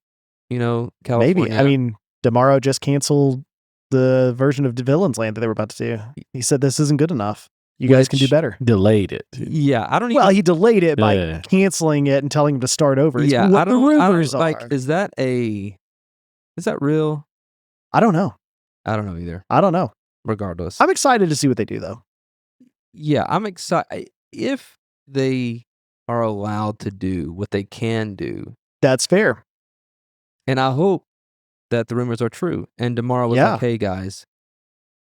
California. maybe. I mean, Damaro just canceled the version of Villains Land that they were about to do. He said this isn't good enough. You guys can do Which- better. Delayed it. Yeah, I don't even. Well, he delayed it by Yeah. canceling it and telling him to start over. It's yeah, what I the don't. I rumors don't like. are. Is that real? I don't know. I don't know either. I don't know. Regardless, I'm excited to see what they do, though. yeah, I'm excited if they are allowed to do what they can do, That's fair. and I hope that the rumors are true. And tomorrow was Yeah. like, hey guys,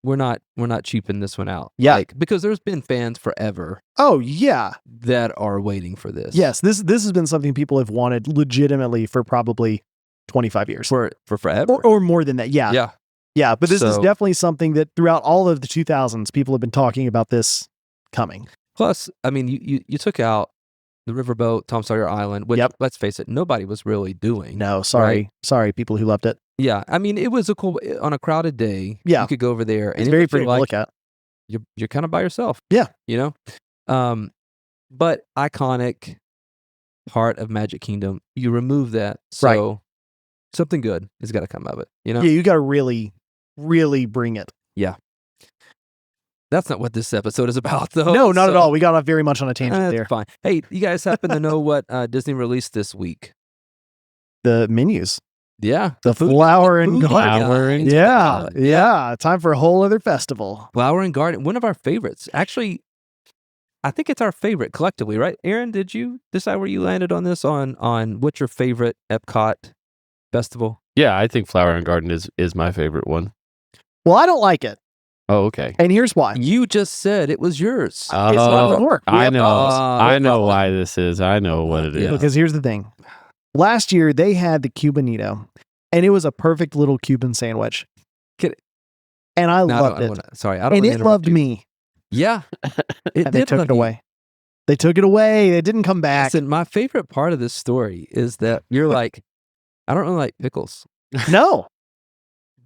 we're not cheaping this one out. Yeah. Like, because there's been fans forever Oh yeah, that are waiting for this. yes. This has been something people have wanted legitimately for probably 25 years, for forever. or more than that. Yeah, yeah. yeah. But this is So- definitely something that throughout all of the 2000s, people have been talking about this coming. Plus, I mean, you took out the riverboat, Tom Sawyer Island, which, Yep. let's face it, nobody was really doing. No, sorry, people who loved it. Yeah, I mean, it was a cool on a crowded day. Yeah. you could go over there, and It's it very would feel pretty to like look at. you're kind of by yourself. Yeah. But iconic part of Magic Kingdom, you remove that, so Right. Something good has got to come of it. You know. Yeah, you got to really, really bring it. That's not what this episode is about, though. No, not at all. We got off very much on a tangent That's there. fine. Hey, you guys happen to know what Disney released this week? The menus. Yeah. The flower and food garden. Flower and Yeah. Time for a whole other festival. Flower and Garden, one of our favorites. Actually, I think it's our favorite collectively, right? Aaron, did you decide where you landed on this? On what's your favorite Epcot festival? Yeah, I think Flower and Garden is my favorite one. Well, I don't like it. Oh, okay. And here's why. You just said it was yours. It's not gonna work. I know. I know well, why this is. I know what it is. Yeah. Because here's the thing. Last year, they had the Cubanito, and it was a perfect little Cuban sandwich. And I loved it. Sorry, I don't And wanna it interrupt loved you. me. Yeah. It And they did took love it you. away. They took it away. They didn't come back. Listen, my favorite part of this story is that you're like, I don't really like pickles. No.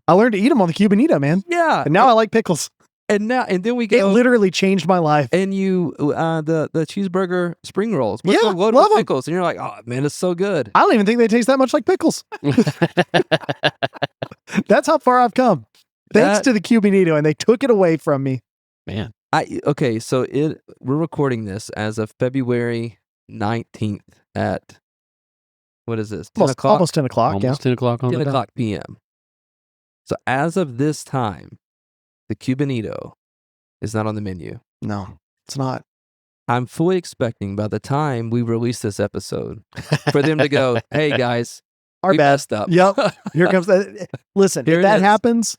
I learned to eat them on the Cubanito, man. Yeah. And now I like pickles. And then we It go literally changed my life. and you the cheeseburger spring rolls with Yeah, the loaded love 'em. pickles, and you're like, oh man, it's so good. I don't even think they taste that much like pickles. That's how far I've come. Thanks That- to the Cubanito, and they took it away from me. Man. Okay, so we're recording this as of February 19th at what is this? 10 o'clock? Almost 10 o'clock, Almost 10 o'clock on 10 the dot. o'clock p.m. So as of this time, the Cubanito is not on the menu. yeah. No, it's not. I'm fully expecting by the time we release this episode for them to go, hey guys, Our we bad. messed up. Yep. Here comes that. Listen, Here if it that is. happens,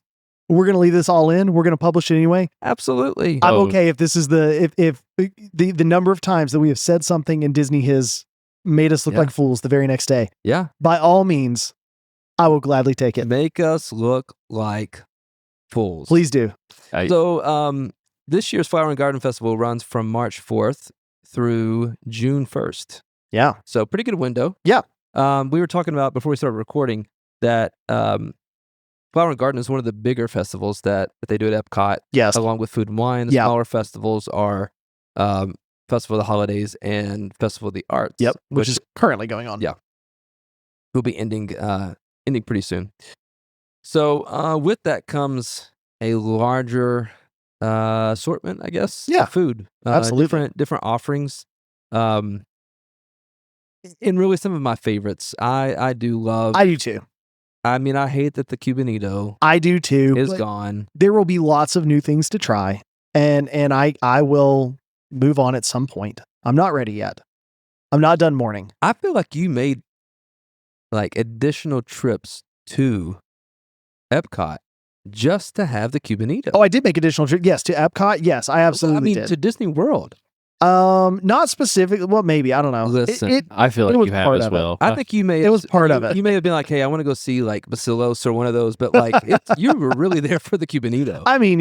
we're going to leave this all in. We're going to publish it anyway. Absolutely. I'm Oh. okay if this is if the number of times that we have said something and Disney has made us look Yeah. like fools the very next day. Yeah. By all means, I will gladly take it. Make us look like fools. Please do. So this year's Flower and Garden Festival runs from March 4th through June 1st. Yeah. So pretty good window. Yeah. We were talking about before we started recording that Flower and Garden is one of the bigger festivals that they do at Epcot, Yes. along with Food and Wine. The Yeah. smaller festivals are Festival of the Holidays and Festival of the Arts. Yep. Which is currently going on. Yeah. will be ending pretty soon. So with that comes a larger assortment, I guess. Yeah, of food. absolutely. Different offerings. And really some of my favorites. I do love. I do too. I mean, I hate that the Cubanito I do too. is but gone. There will be lots of new things to try, and I will move on at some point. I'm not ready yet. I'm not done mourning. I feel like you made like additional trips to Epcot just to have the Cubanito. Oh, I did make additional trips. Yes, to Epcot. Yes, I absolutely did. to Disney World. Not specific. Well, maybe I don't know. Listen, I feel it like was you have part as of it. well. I think you may. It was part of you- it. You may have been like, "Hey, I want to go see like Basilos or one of those," but like you were really there for the Cubanito. I mean,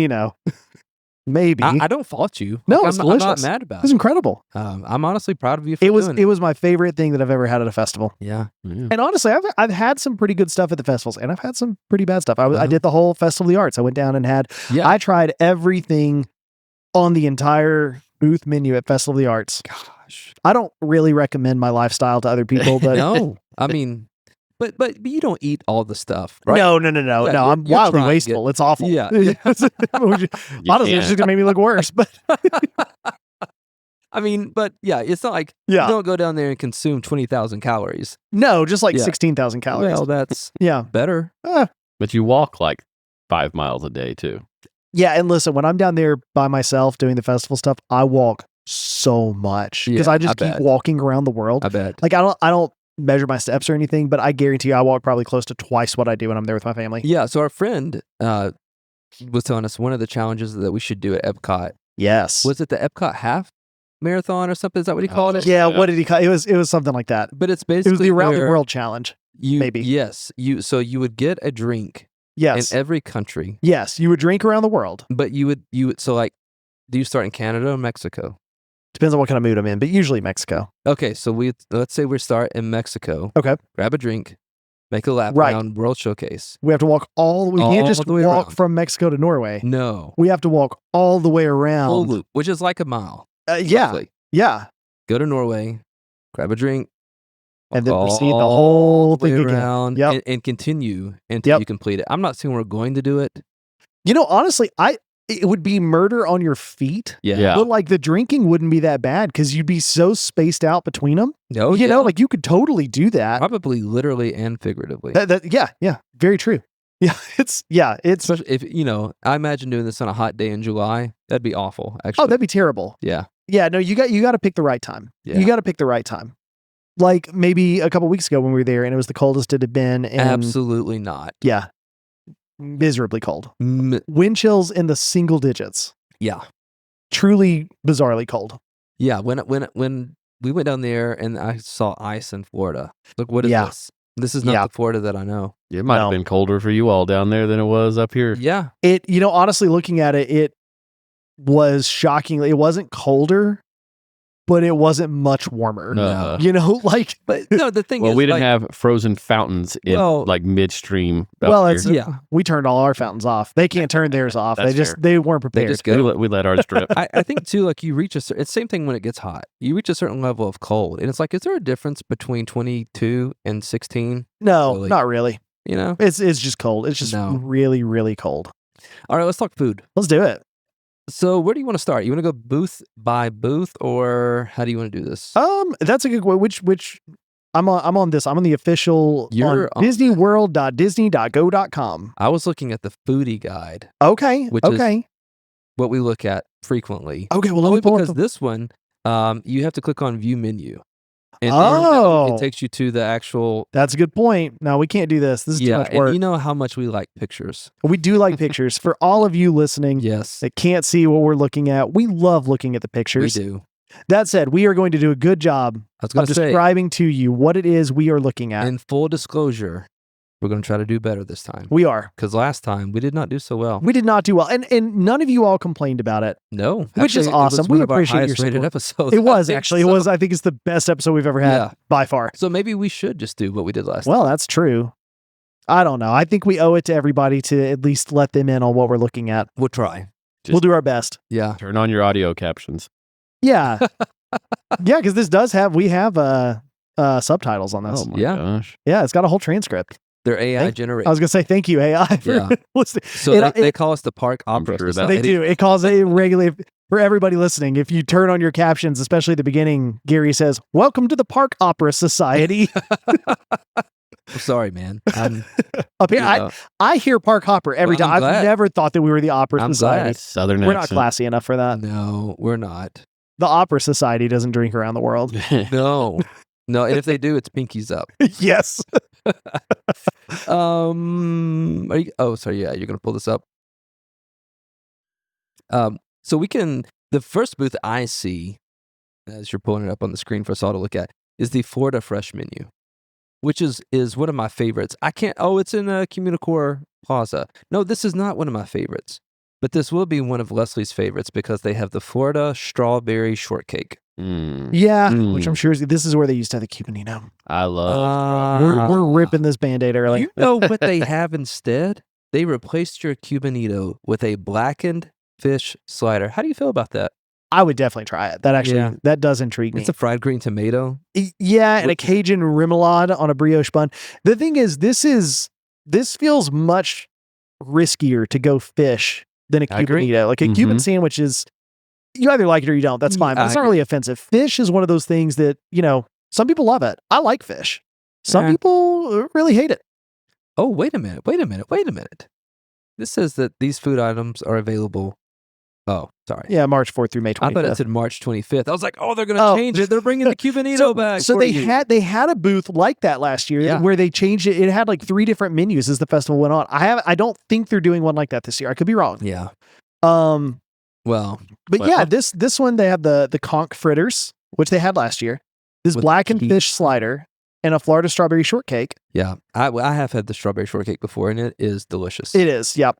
maybe I don't fault you. No, Like, it's I'm not delicious. mad it about was it. incredible. I'm honestly proud of you for It was doing it was my favorite thing that I've ever had at a festival. Yeah. Yeah. And honestly, I've had some pretty good stuff at the festivals, and I've had some pretty bad stuff. I Uh-huh. did the whole Festival of the Arts. I went down and had. Yeah. I tried everything on the entire booth menu at Festival of the Arts. Gosh. I don't really recommend my lifestyle to other people, but No, I mean, but you don't eat all the stuff, right? no. Yeah, No, you're- I'm you're wildly trying to wasteful. It's awful. Yeah. Honestly, it's just gonna make me look worse. But I mean, but yeah, it's not like yeah, you don't go down there and consume 20,000 calories. no, just like Yeah. 16,000 calories. Well, that's yeah, better. But you walk like 5 miles a day too. yeah. And listen, when I'm down there by myself doing the festival stuff, I walk so much because Yeah, I just I keep bet. walking around the world. I bet. Like I don't measure my steps or anything, but I guarantee you I walk probably close to twice what I do when I'm there with my family. Yeah. So our friend was telling us one of the challenges that we should do at Epcot Yes. was it the Epcot half marathon or something? Is that what he called it? Yeah, Yeah. what did he call it? Was something like that. But it's It was basically the Around the where World challenge. You, maybe. Yes. So you would get a drink Yes. in every country, Yes, you would drink around the world. but you would so like, do you start in Canada or Mexico? Depends on what kind of mood I'm in, but usually Mexico. Okay, so let's say we start in Mexico. Okay. Grab a drink, make a lap Right. around World Showcase. We have to walk we can't All just the way walk around. from Mexico to Norway. No. We have to walk all the way around. Full loop, which is like a mile. Yeah. roughly. Yeah. Go to Norway, grab a drink, and then Walk proceed the all whole the way thing again. around Yep. and continue until Yep. you complete it. I'm not saying we're going to do it. You know, honestly, it would be murder on your feet. Yeah. But like the drinking wouldn't be that bad because you'd be so spaced out between them. No, You know, like you could totally do that. probably literally and figuratively. Yeah, very true. Yeah, it's Especially if I imagine doing this on a hot day in July. That'd be awful. Actually, that'd be terrible. yeah. Yeah, no, you got to pick the right time. Yeah. You got to pick the right time. Like maybe a couple weeks ago when we were there and it was the coldest it had been. And Absolutely not. yeah, miserably cold. Mm, Wind chills in the single digits. yeah, Truly bizarrely cold. yeah. When we went down there and I saw ice in Florida. Look, what is Yeah. this? This is not Yeah. the Florida that I know. It might No. have been colder for you all down there than it was up here. Yeah, It, honestly, looking at it, it was shockingly, it wasn't colder, but it wasn't much warmer. Uh, Like, but no. The thing well, is, we didn't like, have frozen fountains in Well- like midstream. up well, here. it's, yeah. we turned all our fountains off. They can't turn theirs off. That's fair. They weren't They prepared. just we go. let ours drip. I think too, like you reach it's the same thing when it gets hot. You reach a certain level of cold, and it's like, is there a difference between 22 and 16? No, Really. not really. You know. It's just cold. It's just No. really, really cold. All right, let's talk food. Let's do it. So, where do you want to start? You want to go booth by booth, or how do you want to do this? That's a good one. Which I'm on this. I'm on the official You're on on- disneyworld.disney.go.com. I was looking at the foodie guide, Okay. Which is- okay. what we look at frequently. Okay. Well, let Only me pull up because the- this one, you have to click on View Menu, and Oh. it takes you to the actual. That's a good point. No, we can't do this. This is too Yeah, much and work. you know how much we like pictures. We do like pictures. For all of you listening Yes, that can't see what we're looking at, we love looking at the we pictures. do. That said, we are going to do a good job I was going of to say, describing to you what it is we are looking at. in full disclosure, we're going to try to do better this time. We are. Because last time we did not do so well. We did not do well. And none of you all complained about it. No, Which is actually, it was awesome. We one of our appreciate your highest rated support. episodes. It I was think actually. so. It was. I think it's the best episode we've ever had Yeah. by far. So maybe we should just do what we did last. Well, that's true. I don't know. I think we owe it to everybody to at least let them in on what we're looking at. We'll try. We'll do our best. Yeah. Turn on your audio captions. Yeah. Yeah, because this does have subtitles on this. Oh my Yeah. gosh. Yeah, it's got a whole transcript. They're AI I generated. was gonna say thank you, AI, for Yeah. listening. So It- they call us the Park I'm Opera sure that- Society. They do. It calls it regularly for everybody listening. If you turn on your captions, especially at the beginning, Gary says, "Welcome to the Park Opera Society." I'm sorry, man. I'm, Up here, you know, I hear Park Hopper every Well, time. I'm I've glad. never thought that we were the Opera I'm Society. glad. Southern We're not accent. classy enough for that. No, we're not. The Opera Society doesn't drink around the world. No. No, and if they do, it's pinkies up. Yes. Sorry, yeah, you're gonna pull this up. So the first booth I see, as you're pulling it up on the screen for us all to look at, is the Florida Fresh menu, which is one of my favorites. It's in Communicore Plaza. No, this is not one of my favorites, but this will be one of Leslie's favorites because they have the Florida Strawberry Shortcake. Mm, Yeah, Mm. which I'm sure this is where they used to have the Cubanino. I love. We're ripping this Band-Aid early. You know what they have instead? They replaced your Cubanito with a blackened fish slider. How do you feel about that? I would definitely try it. That actually Yeah. that does intrigue me. It's a fried green tomato. Yeah, and a Cajun remoulade on a brioche bun. The thing is, this feels much riskier to go fish than a I agree. Cubanito. Like a Cuban Mhm. sandwich is, you either like it or you don't. That's fine. But I it's not agree. really offensive. Fish is one of those things that, some people love it. I like fish. Some Yeah. people really hate it. Oh, wait a minute. This says that these food items are available. Oh, sorry. Yeah, March 4th through May I 25th. thought it said March 25th. I was like, oh, they're going to Oh. change it. They're bringing the Cubanito back. So for they you. had a booth like that last year Yeah. where they changed it. It had like 3 different menus as the festival went on. I don't think they're doing one like that this year. I could be wrong. Yeah. But Well- yeah, this one they have the conch fritters, which they had last year. This With blackened heat. fish slider and a Florida strawberry shortcake. Yeah. I have had the strawberry shortcake before, and it is delicious. It is, yep.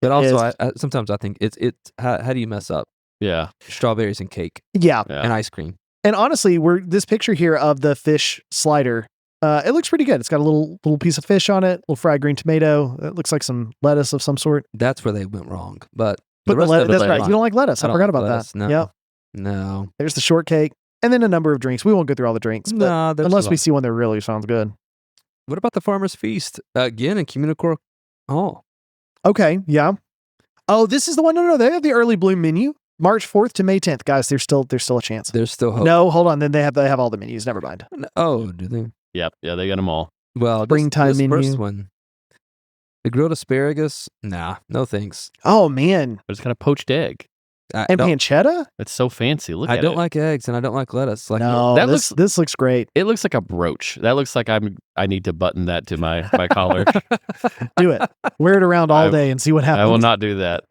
But also, is. I sometimes I think it's how do you mess up Yeah. strawberries and cake Yeah. Yeah. and ice cream? And honestly, this picture here of the fish slider, it looks pretty good. It's got a little piece of fish on it, little fried green tomato. It looks like some lettuce of some sort. That's where they went wrong. But But the rest the of it, that's they're right. fine. You don't like lettuce. I don't forgot like about lettuce, that. no. Yep. No. There's the shortcake. And then a number of drinks. We won't go through all the drinks, but Nah, that's unless a we lot. see one that really sounds good. What about the Farmer's Feast? Again, in Communicore Hall. Okay, yeah. Oh, this is the one. No, they have the early bloom menu, March 4th to May 10th, guys. There's still a chance. There's still hope. No, hold on. Then they have all the menus. Never mind. Oh, do they? Yep. Yeah, they got them all. Well, Springtime this first menu. one. The grilled asparagus? Nah, no thanks. Oh man, But it's got a poached egg. and pancetta. It's so fancy. Look I at don't it. like eggs and I don't like lettuce. Like No, that this looks great. It looks like a brooch. That looks like I need to button that to my collar. Do it. Wear it around all day and see what happens. I will not do that.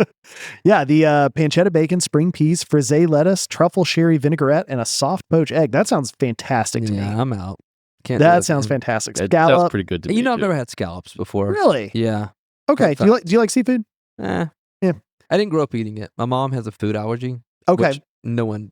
Yeah, the pancetta bacon, spring peas, frisee lettuce, truffle sherry vinaigrette, and a soft poached egg. That sounds fantastic to yeah, me. I'm out. Can't do That it, sounds man. fantastic. That sounds Scallop. pretty good to me. You know, I've too. never had scallops before. Really? Yeah. Okay. Do you like seafood? Yeah. I didn't grow up eating it. My mom has a food allergy. Okay. Which no one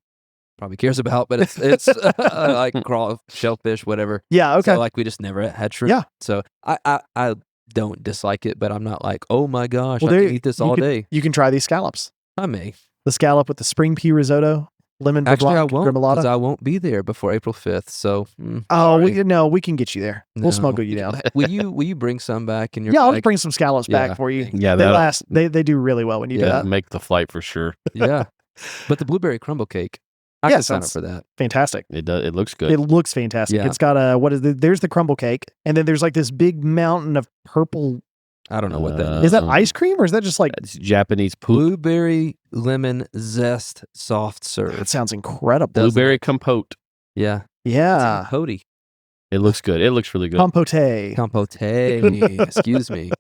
probably cares about, but it's like crawl, shellfish, whatever. Yeah. Okay. So like we just never had shrimp. Yeah. So I don't dislike it, but I'm not like, oh my gosh, Well, I there- can eat this you all could- day. You can try these scallops. I may. The scallop with the spring pea risotto, lemon Actually, I blanc, won't because remoulade. I won't be there before April 5th. So Oh, sorry. we can get you there. We'll smuggle you down. Will you bring some back? And you're Yeah, I'll like, just bring some scallops Yeah. back for you. Yeah, They that last. They do really well when you do Yeah. that. make the flight for sure. yeah. But the blueberry crumble cake, I Yeah, can sign up sounds- for that. Fantastic. It does. It looks good. It looks fantastic. Yeah. It's got there's the crumble cake, and then there's like this big mountain of purple. I don't know what that Uh, is. Is that ice cream or is that just like? It's Japanese poop. Blueberry lemon zest soft serve. That sounds incredible. doesn't Blueberry compote. Yeah. Yeah, Cody. It looks good. It looks really good. compote. Compote. Excuse me.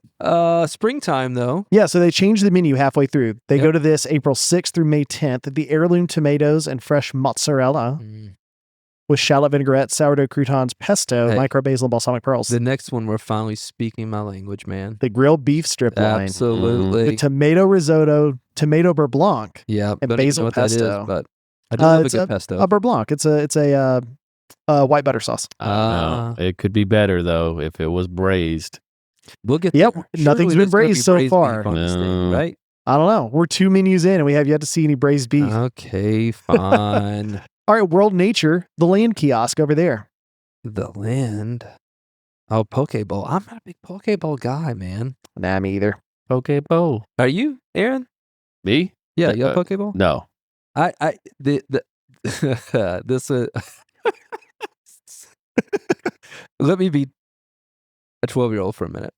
Springtime though. Yeah, so they changed the menu halfway through. They Yep. go to this April 6th through May 10th. The heirloom tomatoes and fresh mozzarella with shallot vinaigrette, sourdough croutons, pesto, Hey. micro basil, and balsamic pearls. The next one, we're finally speaking my language, man. The grilled beef strip line. Absolutely. The tomato risotto, tomato beurre blanc, Yeah. and don't even basil know what that is, pesto. but I do love a it's good pesto. a beurre blanc. It's a white butter sauce. I don't know. It could be better though if it was braised. We'll get Yep, there. nothing's been there's gonna be braised so beef far. on this thing, No. right? I don't know. We're 2 menus in and we have yet to see any braised beef. Okay, fine. All right, World Nature, the land kiosk over there. The land. Oh, Poke Bowl. I'm not a big Poke Bowl guy, man. Nah, me either. Poke bowl. Are you, Aaron? Me? Yeah, you have Uh, Poke Bowl? No. The this let me be a 12-year-old for a minute.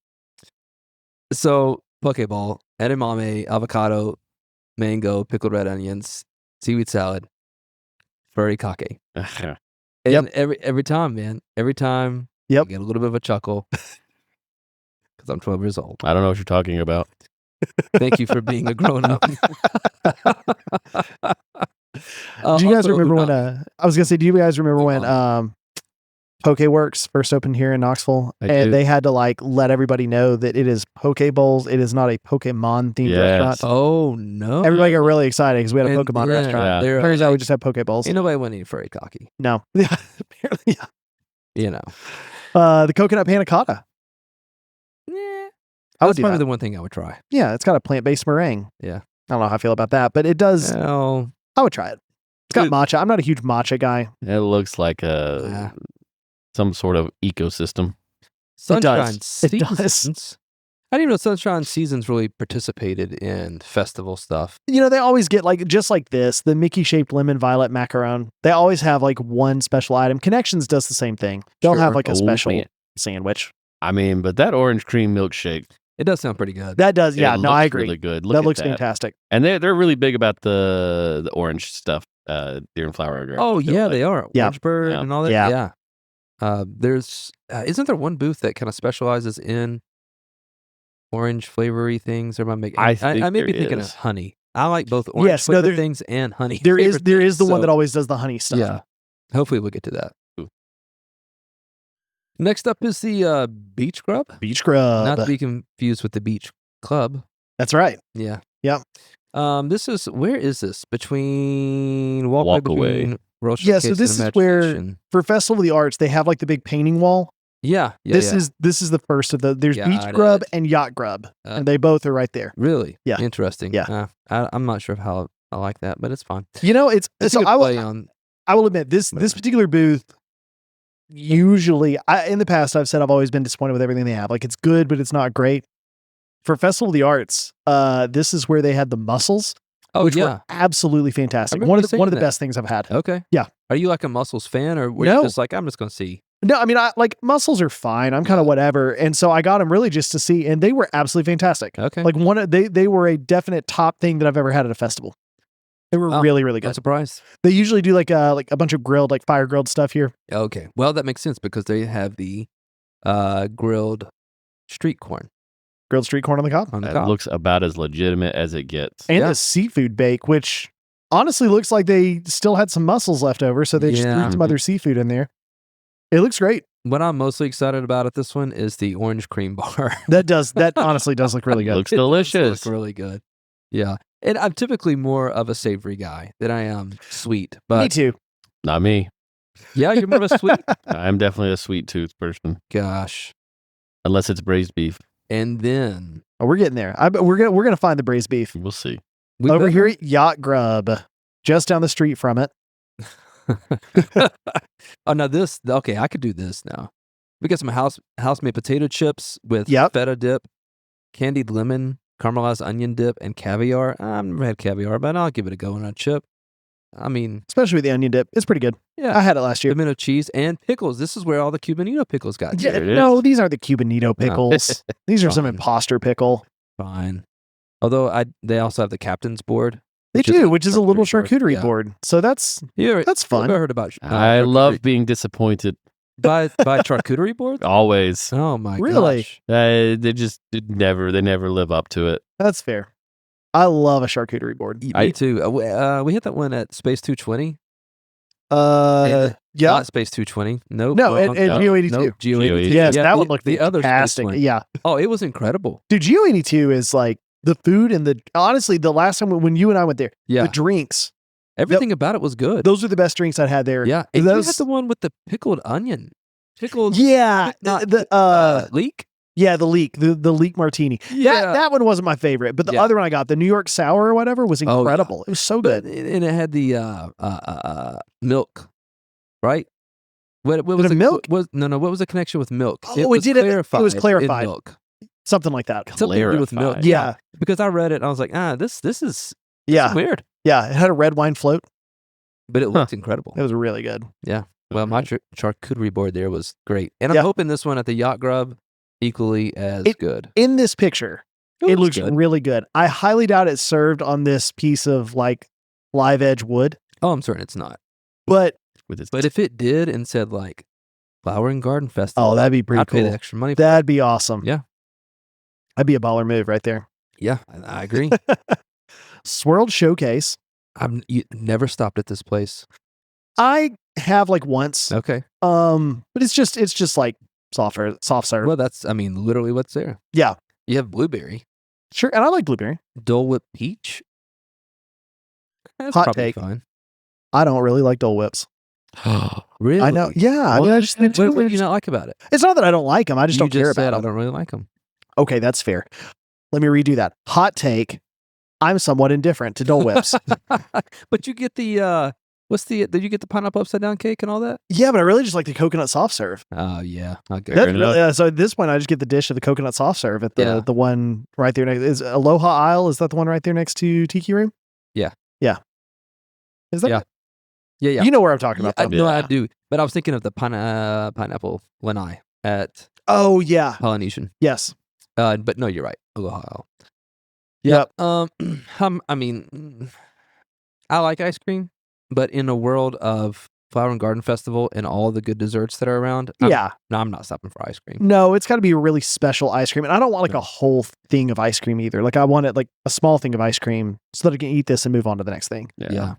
So, Poke Bowl, edamame, avocado, mango, pickled red onions, seaweed salad, furry kake. And Yep. every time, man, every time Yep. I get a little bit of a chuckle because I'm 12 years old. I don't know what you're talking about. Thank you for being a grown up. Do you guys remember when I was gonna say, do you guys remember when Pokeworks first opened here in Knoxville? I And do. they had to like let everybody know that it is Poke Bowls. It is not a Pokemon themed Yes. restaurant. Oh no! Everybody got really excited because we had a And, Pokemon yeah, restaurant. Yeah. they're Turns out we like, just have Poke Bowls. ain't nobody want any furry cocky. No. Yeah. Apparently, yeah. You know. The coconut panna cotta. Yeah. I would That's do probably that. the one thing I would try. Yeah, it's got a plant-based meringue. Yeah. I don't know how I feel about that, but it does. Well, I would try it. It's got Dude. matcha. I'm not a huge matcha guy. It looks like some sort of ecosystem. Sunshine It does. Seasons. I didn't even know Sunshine Seasons really participated in festival stuff. You know, they always get like just like this, the Mickey shaped lemon violet macaron. They always have like one special item. Connections does the same thing. They'll Sure. have like a Oh, special man. sandwich. I mean, but that orange cream milkshake. It does sound pretty good. That does, it yeah. No, I looks agree. Really good. Look That at looks fantastic. And they're really big about the orange stuff. Deer and flower. Oh yeah, they are. Yeah. Orangeburg Yeah. and all that. Yeah. There's isn't there one booth that kind of specializes in orange flavory things? Or am I making? I I think may be there thinking is. of honey. I like both orange Yes, no, flavored there- things and honey. There is flavored the one things, that so, always does the honey stuff. Yeah. Hopefully we'll get to that. Ooh. Next up is the Beach Grub. Beach grub. Not to be confused with the Beach Club. That's right. Yeah. Yep. This is where is this? Between Walkway Walkaway. between Royal Yeah, so Showcase this and is where- Imagination. For Festival of the Arts, they have like the big painting wall. Yeah. This is the first of the. There's Got beach grub it. and yacht grub, Uh, and they both are right there. Really? Yeah. Interesting. Yeah. I'm not sure how I like that, but it's fine. You know, it's It's so a good I play would on. I will admit this particular booth. Usually, in the past, I've said I've always been disappointed with everything they have. Like it's good, but it's not great. For Festival of the Arts, this is where they had the mussels, which were absolutely fantastic. One of the best things I've had. Okay. Yeah. Are you like a mussels fan, or were you just like, I'm just going to see? No, I mean, I like mussels are fine. I'm kind of whatever, and so I got them really just to see, and they were absolutely fantastic. Okay. Like they were a definite top thing that I've ever had at a festival. They were really, really good. I'm surprised. They usually do like a bunch of grilled, like fire grilled stuff here. Okay. Well, that makes sense because they have the grilled street corn. Grilled street corn on the cob. It looks about as legitimate as it gets. And the seafood bake, which honestly looks like they still had some mussels left over, so they just threw some other seafood in there. It looks great. What I'm mostly excited about at this one is the orange cream bar. That honestly does look really good. Looks delicious. Looks really good. Yeah. And I'm typically more of a savory guy than I am sweet. But Me too. Not me. Yeah, you're more of a sweet? I'm definitely a sweet tooth person. Gosh. Unless it's braised beef. And then we're getting there. We're gonna find the braised beef. We'll see. Over here at Yacht Grub, just down the street from it. Oh, now this, okay, I could do this now. We got some house-made potato chips with feta dip, candied lemon, caramelized onion dip, and caviar. I've never had caviar, but I'll give it a go on a chip. I mean, especially with the onion dip, it's pretty good. Yeah, I had it last year. Pimento cheese and pickles. This is where all the Cubanito pickles got. Yeah, no, these aren't the Cubanito pickles. These are some imposter pickle. Fine. Although they also have the captain's board. Which is a little charcuterie board. So that's fun. I heard about. I love being disappointed by charcuterie boards. Always. Oh my really? gosh. They never live up to it. That's fair. I love a charcuterie board. Me too. We hit that one at Space 220. Yeah. Not Space 220. Nope. No, and Geo82. Nope, Geo82. Yes, yeah, that one looked the other fantastic. Yeah. Oh, it was incredible. Dude, Geo82 is like the food and honestly, the last time when you and I went there, the drinks. Everything about it was good. Those are the best drinks I'd had there. Yeah. And you had the one with the pickled onion. Yeah. Leek? Yeah, the leek. The leek martini. Yeah. That one wasn't my favorite, but the other one I got, the New York sour or whatever, was incredible. It was so good. And it had the milk, right? What was the milk? What was the connection with milk? Oh, it was clarified. In milk. Something like that. Something to do with milk. Yeah. Because I read it and I was like, this is weird. Yeah, it had a red wine float. But it looked incredible. It was really good. Yeah. Well, my charcuterie board there was great. And I'm hoping this one at the Yacht Grub equally as good. In this picture, it looks really good. I highly doubt it's served on this piece of like live edge wood. Oh, I'm certain it's not. But if it did and said like Flower and Garden Festival, that'd be pretty I'd cool. pay the extra money. That'd be awesome. Yeah. That'd be a baller move right there. Yeah, I agree. Swirled Showcase. I've never stopped at this place. I have like once. Okay. But it's just like soft serve. Well, that's literally what's there. Yeah. You have blueberry. Sure, and I like blueberry. Dole Whip peach. That's Hot probably take. Fine. I don't really like Dole Whips. Really? I know. Yeah. What, I just what do you not like about it? It's not that I don't like them. I just don't care about them. I don't really like them. Okay, that's fair. Let me redo that. Hot take. I'm somewhat indifferent to Dole Whips. But you get the did you get the pineapple upside down cake and all that? Yeah, but I really just like the coconut soft serve. Oh yeah. Okay. So at this point I just get the dish of the coconut soft serve at the one right there next. Is Aloha Isle, is that the one right there next to Tiki Room? Yeah. Yeah. Is that Yeah. You know where I'm talking about. No, I do. But I was thinking of the pineapple lanai at Polynesian. Yes. But no, you're right. Aloha Isle. Yep. I like ice cream, but in a world of Flower and Garden Festival and all the good desserts that are around, I'm not stopping for ice cream. No, it's got to be a really special ice cream, and I don't want like a whole thing of ice cream either. Like I want it like a small thing of ice cream so that I can eat this and move on to the next thing. Yeah.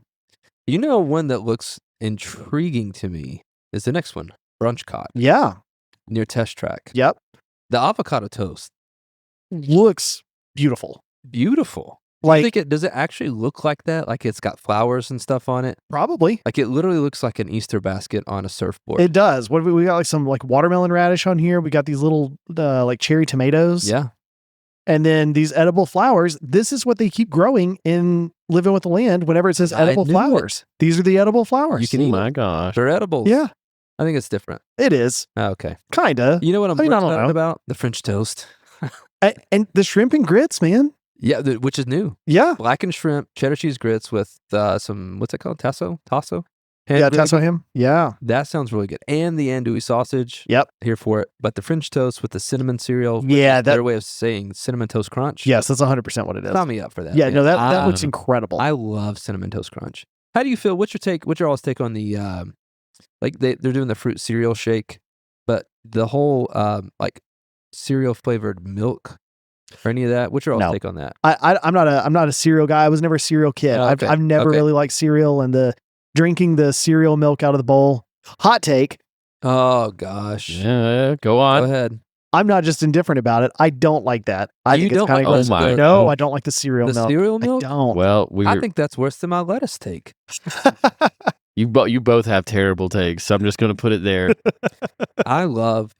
You know, one that looks intriguing to me is the next one, Brunch Cot. Yeah. Near Test Track. Yep. The avocado toast looks beautiful. Beautiful. Like, does it actually look like that? Like it's got flowers and stuff on it? Probably. Like it literally looks like an Easter basket on a surfboard. It does. What we got like some like watermelon radish on here. We got these little like cherry tomatoes. Yeah. And then these edible flowers, this is what they keep growing in Living with the Land. Whenever it says I edible knew flowers, these are the edible flowers. You can Oh eat my it. gosh. They're edibles. Yeah, I think it's different. it is. Oh, okay. Kinda. You know what I'm I mean, more I don't excited know. about? The French toast. And the shrimp and grits, man. Yeah, which is new. Yeah. Blackened shrimp, cheddar cheese grits with some, what's it called? Tasso? Yeah, Hand tasso gravy? ham. Yeah. That sounds really good. And the andouille sausage. Yep. Here for it. But the French toast with the cinnamon cereal. which Yeah, is their way of saying cinnamon toast crunch. Yes, that's 100% what it is. Sign me up for that. Yeah, man. no, that looks I- incredible. I love cinnamon toast crunch. How do you feel? What's your take? What's your all's take on the like they're doing the fruit cereal shake, but the whole like cereal flavored milk or any of that? What's your all's No. take on that? I'm not a cereal guy. I was never a cereal kid. Oh, okay. I've never Okay. really liked cereal and the drinking the cereal milk out of the bowl. Hot take. Oh gosh. Yeah, go Go on. ahead. I'm not just indifferent about it. I don't like that. I You think it's don't kind like of Oh my- No, oh. I don't like the cereal The milk. cereal I milk? don't. Well, I think that's worse than my lettuce take. you both have terrible takes, so I'm just going to put it there. I love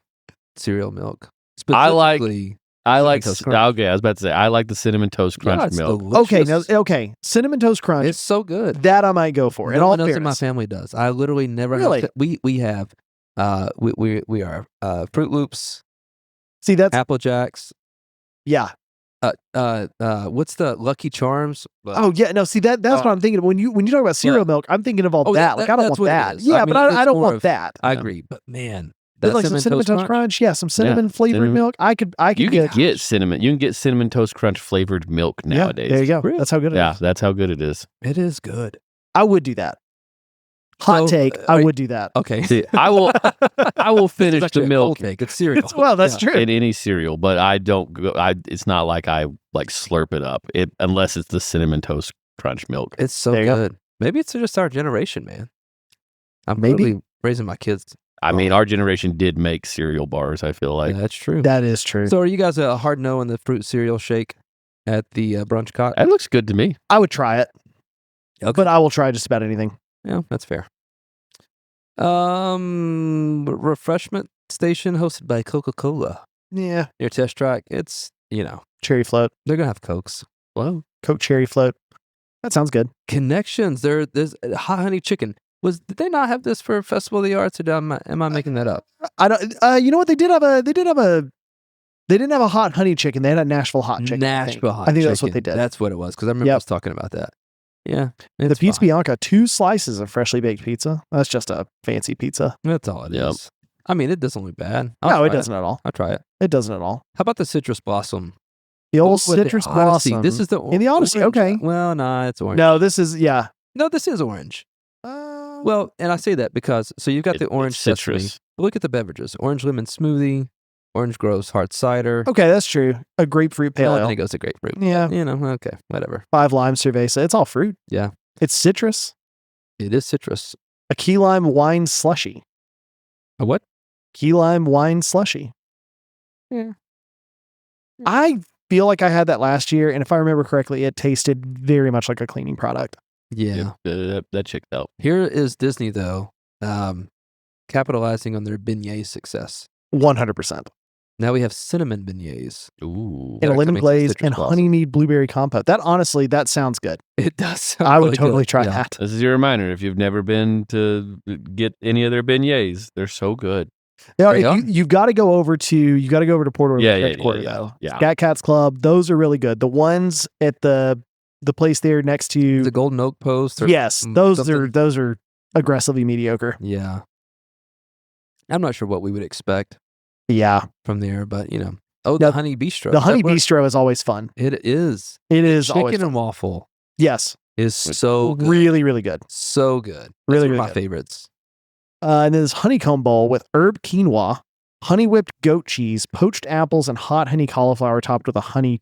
cereal milk. I like- Specifically- I like. Toast Crunch. Okay, I was about to say I like the cinnamon toast crunch Yeah, it's milk. Okay, now delicious. okay. Cinnamon toast crunch. It's so good. that I might go for. In No all one else in my fairness. family does. I literally never Really? have. We have. We are Fruit Loops, See, that's Apple Jacks. yeah. What's the Lucky Charms? Oh yeah, no. See that's what I'm thinking. When you talk about cereal milk, I'm thinking of all Oh, that. Like I don't that's want what it that. is. Yeah, I but mean, I it's don't more want of- that. I Yeah. agree, but man, But that like some cinnamon toast crunch. Yeah, some cinnamon flavored Cinnamon. milk. I could You can get. get cinnamon. You can get cinnamon toast crunch flavored milk Yeah, nowadays. there you go. Really? That's how good it is. Yeah, that's how good it is. It is good. I would do that. Hot So, take. I would do that. Okay, See, I will finish It's actually the a milk cold take. It's cereal. Well, that's Yeah. true. in any cereal, but I don't go. It's not like I like slurp it up. Unless it's the cinnamon toast crunch milk. It's so There you go. good. Maybe it's just our generation, man. I'm Maybe. really raising my kids. I mean, our generation did make cereal bars. I feel like Yeah, that's true. That is true. So, are you guys a hard no on the fruit cereal shake at the brunch cot? that looks good to me. I would try it, Okay. but I will try just about anything. Yeah, that's fair. Refreshment station hosted by Coca-Cola. Yeah, Your test track. It's cherry float, they're gonna have Cokes. Well, Coke cherry float. That sounds good. Connections. There's hot honey chicken. Did they not have this for Festival of the Arts? Or am I making that up? I don't. You know what? They did have a. They didn't have a hot honey chicken. They had a Nashville hot chicken. Nashville hot. I think that's what chicken. they did. That's what it was because I remember Yep. us talking about that. Yeah, The it's pizza fine. Bianca, 2 slices of freshly baked pizza. That's just a fancy pizza. That's all it is. Yep. I mean, it doesn't look bad. No, it doesn't at all. I'll try it. It doesn't at all. How about the citrus blossom? The old With the citrus Odyssey. blossom. This is the In the Odyssey, orange. okay. Well, nah, it's orange. No, this is yeah. No, this is orange. Well, and I say that because you've got the orange it's sesame. citrus. Look at the beverages: orange lemon smoothie, orange groves hard cider. Okay, that's true. A grapefruit pale Then ale. it goes to grapefruit. Yeah, Okay, whatever. 5 lime cerveza. It's all fruit. Yeah. It's citrus. It is citrus. A key lime wine slushy. A what? Key lime wine slushy. Yeah. I feel like I had that last year, and if I remember correctly, it tasted very much like a cleaning product. Yeah. That checked out. Here is Disney though, capitalizing on their beignet success. 100%. Now we have cinnamon beignets. Ooh. And a They're lemon coming to glaze citrus and blossom. honeymead blueberry compote. That honestly, that sounds good. It does. sound I would really totally good. try Yeah. that. This is your reminder. If you've never been to get any of their beignets, they're so good. Yeah, They are. you've got to go over to Port Orleans. Yeah, Quarter, yeah. Scat Cats Club. Those are really good. The ones at the place there next to The Golden Oak Post. Or yes, those something. are aggressively mediocre. Yeah. I'm not sure what we would expect Yeah, from there, but Oh, Now, the Honey Bistro. the Is Honey that what- Bistro is always fun. It is. It is always Chicken fun. and waffle Yes, is so good. really, really good. So good. That's Really, one of really my good. favorites. And then this honeycomb bowl with herb quinoa, honey whipped goat cheese, poached apples, and hot honey cauliflower topped with a honey.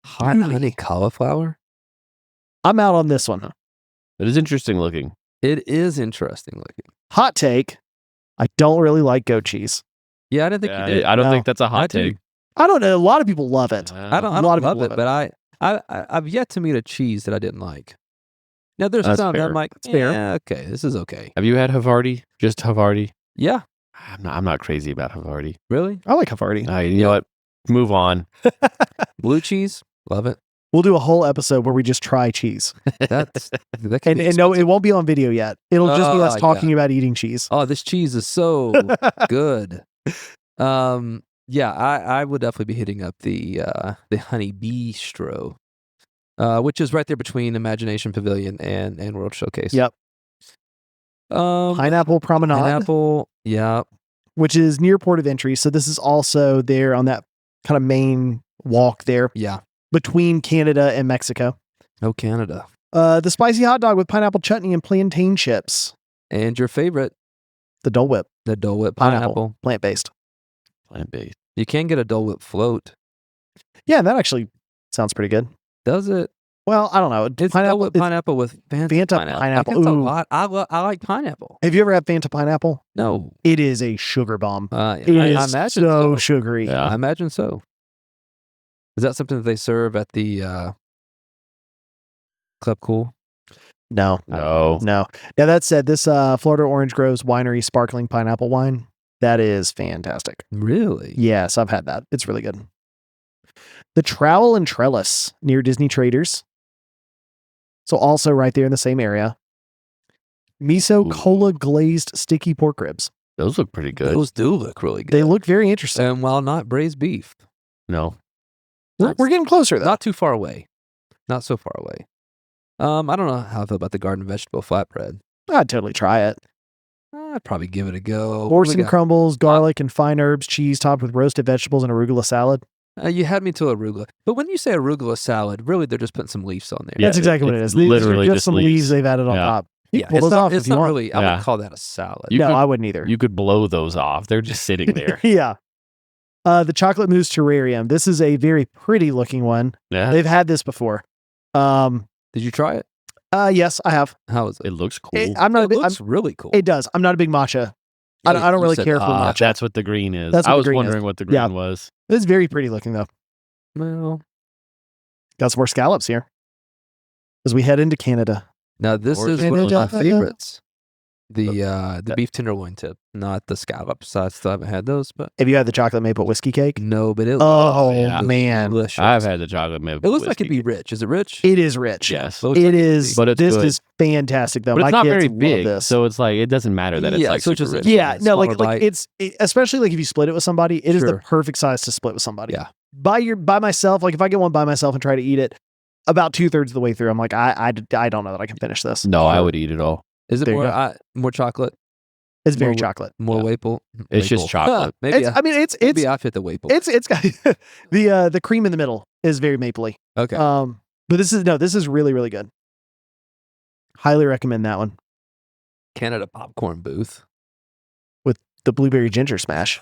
Hot Really? honey cauliflower. I'm out on this one. It is interesting looking. It is interesting looking. Hot take. I don't really like goat cheese. Yeah, I didn't think you did. I don't No. think that's a I hot do. take. I don't know. A lot of people love it. I don't A lot of love people it, love but I've yet to meet a cheese that I didn't like. Now there's That's some that fair. I'm like, That's fair. yeah, okay, this is okay. Have you had Havarti? Just Havarti? Yeah, I'm not crazy about Havarti. really? I like Havarti. You know what? Move on. Blue cheese, love it. We'll do a whole episode where we just try cheese. That could be And no, it won't be on video yet. It'll just be us Oh, talking about eating cheese. Oh, this cheese is so good. Yeah, I would definitely be hitting up the Honey Bistro, which is right there between Imagination Pavilion and World Showcase. Yep. Pineapple Promenade, Pineapple, yeah. which is near port of entry. So this is also there on that kind of main walk there Yeah. between Canada and Mexico. Oh, Canada. The spicy hot dog with pineapple chutney and plantain chips. And your favorite, The Dole Whip, the Dole Whip pineapple, pineapple. plant-based. Plant-based. You can get a Dole Whip float. Yeah, that actually sounds pretty good. Does it? Well, I don't know. It's Dole Whip pineapple with Fanta pineapple. That's a Ooh. lot. I like pineapple. Have you ever had Fanta pineapple? No. It is a sugar bomb. It It I is imagine so sugary. Yeah. I imagine so. Is that something that they serve at the Club Cool? No. No. Now that said, this Florida Orange Groves Winery sparkling pineapple wine, that is fantastic. Really? Yes, I've had that. It's really good. The Trowel and Trellis near Disney Traders. So also right there in the same area. Miso Ooh. cola glazed sticky pork ribs. Those look pretty good. Those do look really good. They look very interesting. And while not braised beef, No. We're getting closer though. not too far away. Not so far away. I don't know how I feel about the garden vegetable flatbread. I'd totally try it. I'd probably give it a go. What Horse do we and got? crumbles, garlic and fine herbs, cheese topped with roasted vegetables and arugula salad. You had me to arugula. But when you say arugula salad, really they're just putting some leaves on there. Yeah, That's exactly what it it's is. These are literally just just some leaves. leaves they've added on Yeah. top. You Yeah, can pull it's those off not, it's if you not want. really, I Yeah. wouldn't call that a salad. You No, could- I wouldn't either. You could blow those off. They're just sitting there. Yeah. The chocolate mousse terrarium. This is a very pretty looking one. Yeah. They've had this before. Did you try it? Yes, I have. How is it? It looks cool. I'm not. It looks really cool. It does. I'm not a big matcha. I don't You really said, care for matcha. That's what the green is. That's what I the was green is. wondering what the green Yeah. was. It's very pretty looking though. Well, Got some more scallops here as we head into Canada. now this Or is just one of my Canada. favorites. The beef tenderloin tip, not the scallops. I still haven't had those, but Have you had the chocolate maple whiskey cake? no, but it Oh yeah. man, delicious. I've had the chocolate milk. It looks like whiskey. it'd be rich. Is it rich? it is rich. Yes. Looks It like is. But it's this good. is fantastic though. But My it's not kids very love big, this. so it's like it doesn't matter that it's Yeah, like so it's super just- rich. Yeah, no, like smaller bite. especially like if you split it with somebody, it is the Sure. perfect size to split with somebody. Yeah. By myself, like if I get one by myself and try to eat it, about 2/3 of the way through, I'm like, I don't know that I can finish this. No, I would eat it all. Is it There you more chocolate? It's very More- chocolate. More Yeah. Waple? It's just Waple. chocolate. Maybe It's I fit the Waple. it's got the cream in the middle is very mapley. Okay. But this is really really good. Highly recommend that one. Canada popcorn booth. The blueberry ginger smash.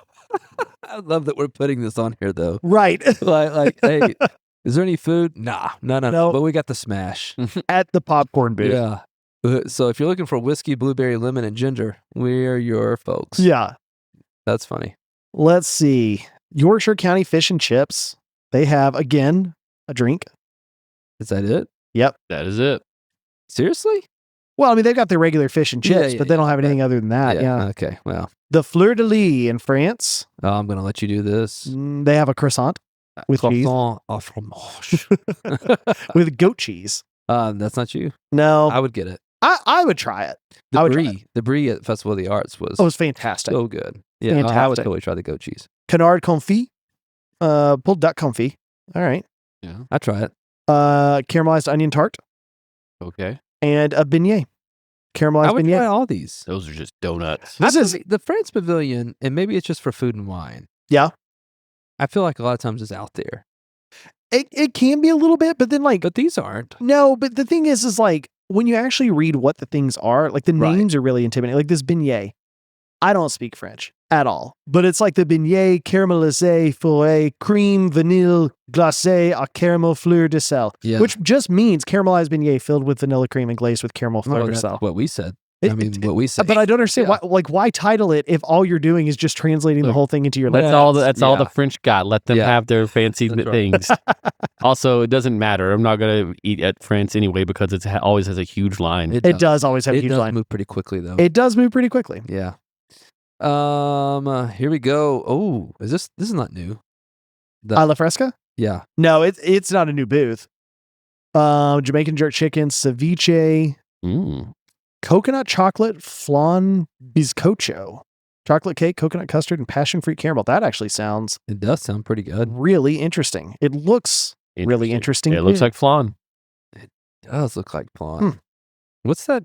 I love that we're putting this on here though. Right like, hey, is there any food? Nah, no. No. But we got the smash. at the popcorn booth. Yeah. So if you're looking for whiskey, blueberry, lemon, and ginger, we're your folks. Yeah. That's funny. Let's see. Yorkshire County Fish and Chips. They have again a drink. Is that it? That is it. Seriously? Well, I mean, they've got their regular fish and Yeah, chips, yeah, but they don't yeah. have anything other than that. Yeah. Okay. Well, The Fleur de Lis in France. I'm going to let you do this. They have a croissant with cheese, Croissant au fromage. with goat cheese. That's not you. No, I would get it. I would try it. The I would try brie. The brie at Festival of the Arts was Oh, it was fantastic. so good. Yeah, I would Fantastic. totally try the goat cheese. Canard confit, pulled duck confit. All right. Yeah. I try it. Caramelized onion tart Okay. and a beignet. I Caramelized would try beignet. all these. Those are just donuts. This is The France Pavilion, and maybe it's just for food and wine. Yeah. I feel like a lot of times it's out there, it can be a little bit, but then like but these aren't. no, but the thing is like when you actually read what the things are, like the Right. names are really intimidating. Like this beignet. I don't speak French at all, but it's like the beignet caramélisé fourré cream vanille glacé à caramel fleur de sel, Yeah. which just means caramelized beignet filled with vanilla cream and glazed with caramel fleur Well, de that's sel. what we said. It- I mean, it- what we said. But I don't understand Yeah. why title it if all you're doing is just translating the Look, whole thing into your That's language. all. That's all the yeah. French got. Let them Yeah. have their fancy That's right. things. Also, it doesn't matter. I'm not gonna eat at France anyway because it always has a huge line. It does always have a It huge does line. move pretty quickly though. It does move pretty quickly. Yeah. Here we go. Oh, is this is not new. Alla Fresca? Yeah. No, it's not a new booth. Jamaican jerk chicken, ceviche, coconut chocolate flan bizcocho, chocolate cake, coconut custard, and passion fruit caramel. That actually sounds It does sound pretty good. really interesting. It looks really interesting. It looks like flan. It does look like flan. What's that?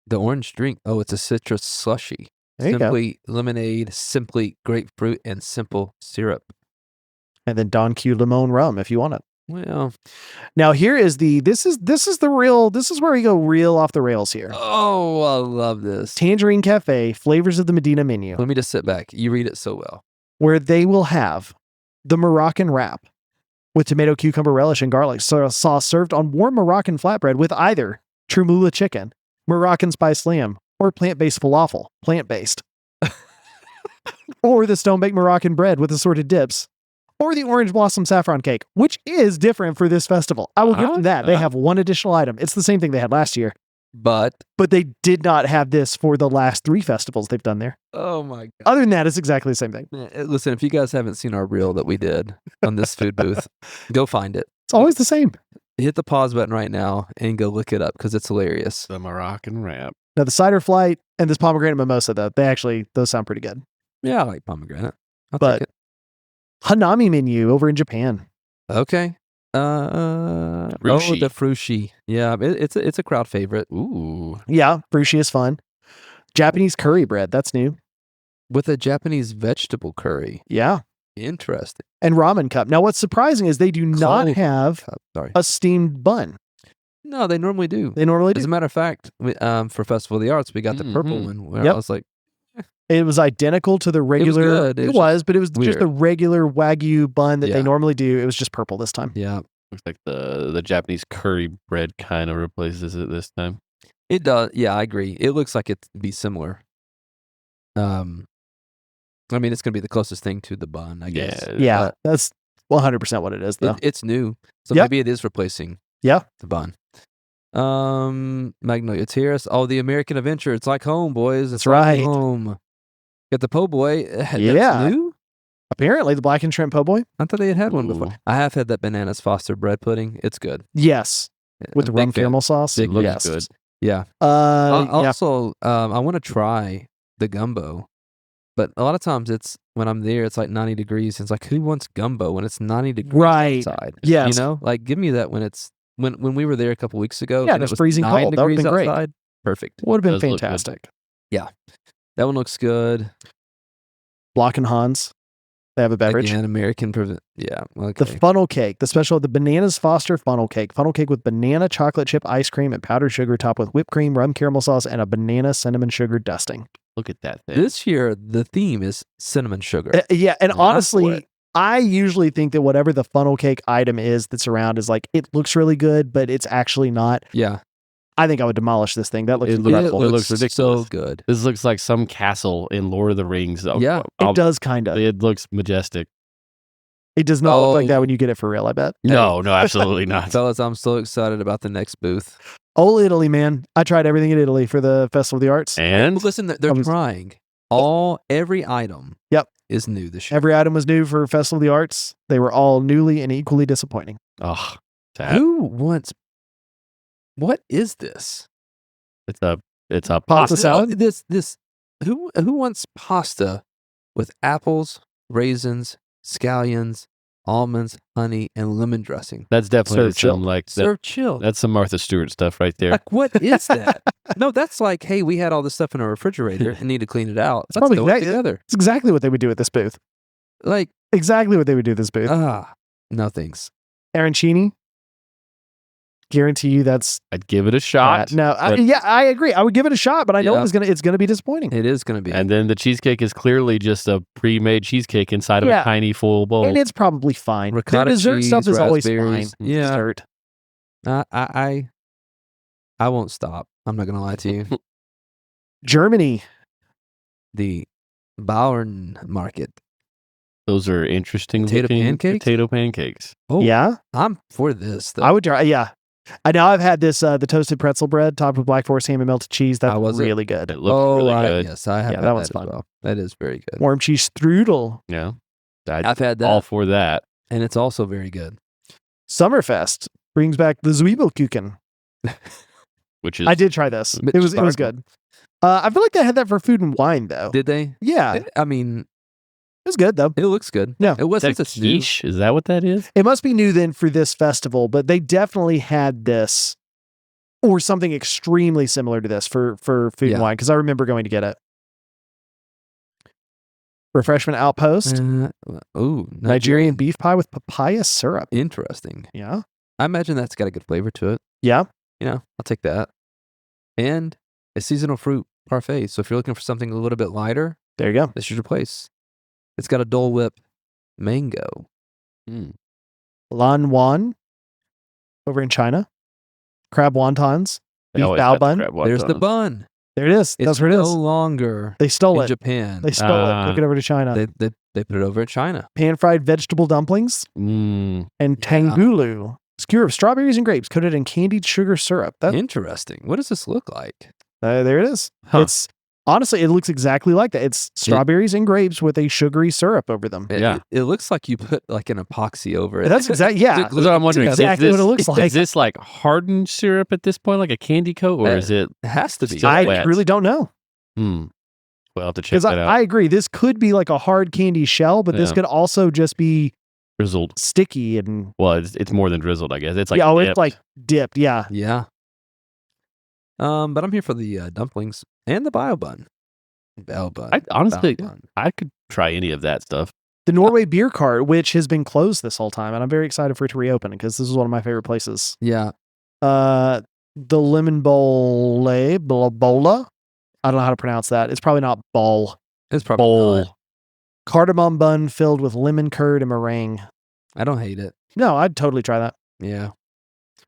The orange drink. Oh, it's a citrus slushy. There you go. Simply lemonade, simply grapefruit, and simple syrup. And then Don Q Limon rum if you want it. Well, Now here is this is where we go real off the rails here. oh, I love this. Tangerine Cafe, flavors of the Medina menu, Let me just sit back. You read it so well. where they will have the Moroccan wrap with tomato, cucumber relish, and garlic sauce served on warm Moroccan flatbread with either Trumula chicken, Moroccan spice lamb, or plant-based falafel, plant-based. Or the stone-baked Moroccan bread with assorted dips. Or the orange blossom saffron cake, which is different for this festival. I will give them that. They have one additional item. It's the same thing they had last year, But, but they did not have this for the last 3 festivals they've done there. oh my God. Other than that, it's exactly the same thing. Listen, if you guys haven't seen our reel that we did on this food booth, go find it. It's always the same. Hit the pause button right now and go look it up because it's hilarious. The Moroccan wrap. Now, the cider flight and this pomegranate mimosa, though, those sound pretty good. Yeah, I like pomegranate. I'll But- take it. Hanami menu over in Japan. Okay. Oh, Rushi. the frushi. Yeah, it's a crowd favorite. Ooh. Yeah, Brushi is fun. Japanese curry bread, that's new. With a Japanese vegetable curry. Yeah. Interesting. And ramen cup. Now, what's surprising is they do not Cold have Sorry. a steamed bun. No, they normally do. They normally As do. a matter of fact, for Festival of the Arts, we got the purple one where Yep. I was like, It was identical to the regular. good. It was, but it was just weird. the regular Wagyu bun that they Yeah. normally do. It was just purple this time. yeah, Looks like the Japanese curry bread kind of replaces it this time. it does. Yeah, I agree. It looks like it'd be similar. I mean, it's going to be the closest thing to the bun, I guess. Yeah, that's 100% what it is, though. It's new. So Yep. maybe it is replacing Yeah. the bun. Magnolia Terrace. Oh, the American Adventure. It's like home, boys. It's That's like right. home. Got the po' boy. That's Yeah. new? Apparently, the black and shrimp po' boy. I thought they had one before. Ooh. I have had that bananas Foster bread pudding. It's good. Yes, with the Big rum fan. caramel sauce. Big Looks yes. good. Yeah. Yeah. Also, I want to try the gumbo, but a lot of times it's when I'm there, it's like 90 degrees. It's like, who wants gumbo when it's 90 degrees Right. outside? Yes. You know, like give me that when it's when we were there a couple weeks ago. Yeah, and and it it's freezing 9 cold. That would've degrees been great. outside. Perfect. Would have been Does look good. fantastic. That one looks good. Block and Hans. They have a beverage. Again, American. Yeah. The Okay. funnel cake, the bananas Foster funnel cake with banana chocolate chip ice cream and powdered sugar topped with whipped cream, rum caramel sauce, and a banana cinnamon sugar dusting. Look at that thing. This year, the theme is cinnamon sugar. Yeah, and I'm for honestly, it. I usually think that whatever the funnel cake item is that's around is like, it looks really good, but it's actually not. Yeah. I think I would demolish this thing. That looks It incredible. It looks so ridiculous. good. This looks like some castle in Lord of the Rings. Yeah, It does kind of. It looks majestic. It does not look like Oh. that when you get it for real, I bet. No, absolutely not. Fellas, I'm so excited about the next booth. Oh, Italy, man. I tried everything in Italy for the Festival of the Arts. And Well, listen, they're I was- trying. Every item Yep. is new this year. Every item was new for Festival of the Arts. They were all newly and equally disappointing. oh, sad. Who wants what is this? It's a Pasta pasta. salad? Who wants pasta with apples, raisins, scallions, almonds, honey, and lemon dressing? That's definitely Served chilled. some like that, Served chilled. that's some Martha Stewart stuff right there. Like, what is that? No, that's like, hey, we had all this stuff in our refrigerator and need to clean it out. Let's probably throw it exact- together. It's exactly what they would do at this booth. Like, Exactly what they would do at this booth. no thanks. Arancini, guarantee you that's I'd give it a shot. that. No, but- yeah, I agree. I would give it a shot, but I know Yeah. it's gonna be disappointing. It is going to be. And then the cheesecake is clearly just a pre-made cheesecake inside of Yeah. a tiny full bowl. And it's probably fine. Their Ricotta dessert stuff cheese, is always fine. raspberries. Yeah. Dessert. I won't stop. I'm not going to lie to you. Germany. The Bauern Market. Those are interesting Potato looking pancakes? potato pancakes. Oh, Yeah, I'm for this. Though. I would try. Yeah, I know. I've had this the toasted pretzel bread topped with Black Forest ham and melted cheese. That's How was it? really good. It looks really good. Yes, I have Yeah, had that that one's as fun. well. That is very good. Warm cheese strudel. Yeah. I've had that, all for that. and it's also very good. Summerfest brings back the Zwiebelkuchen. Which is I did try this. Mit It was Sparkle. good. I feel like they had that for food and wine though. Did they? Yeah, I mean, it was good though. it looks good. Yeah. It wasn't that just new. quiche. Is that what that is? It must be new then for this festival, but they definitely had this or something extremely similar to this for food Yeah. and wine because I remember going to get it. Refreshment Outpost, Nigerian beef pie with papaya syrup. Interesting. Yeah. I imagine that's got a good flavor to it. Yeah. I'll take that. And a seasonal fruit parfait. So if you're looking for something a little bit lighter, There you go. this is your place. It's got a Dole Whip mango. Lan Wan over in China. Crab wontons. They Beef always bao have the bun. crab There's the wontons. bun. There it is. It's That's where it no is. longer They stole in it. Japan. They stole it. Took it over to China. They put it over in China. Pan-fried vegetable dumplings Mm. and tangulu. Skewer of strawberries and grapes coated in candied sugar syrup. Interesting. What does this look like? There it is. Huh. It's honestly, it looks exactly like that. It's strawberries and grapes with a sugary syrup over them. Yeah. It looks like you put like an epoxy over it. That's exactly To yeah. That's what I'm wondering. That's exactly is this, what it looks like. Is this like hardened syrup at this point, like a candy coat, or is it? It has to be. Still I wet. really don't know Hmm. We'll have to check because that out. I agree. This could be like a hard candy shell, but this Yeah. could also just be Drizzled. sticky and Well, it's more than drizzled, I guess. It's like it's dipped. like dipped. Yeah. Yeah. But I'm here for the dumplings and the bio bun. Bao bun. I honestly, Bao bun. I could try any of that stuff. The Norway Beer Cart, which has been closed this whole time, and I'm very excited for it to reopen because this is one of my favorite places. Yeah. The lemon bola. I don't know how to pronounce that. It's probably not bowl. It's probably Bowl. not. Cardamom bun filled with lemon curd and meringue. I don't hate it. No, I'd totally try that. Yeah.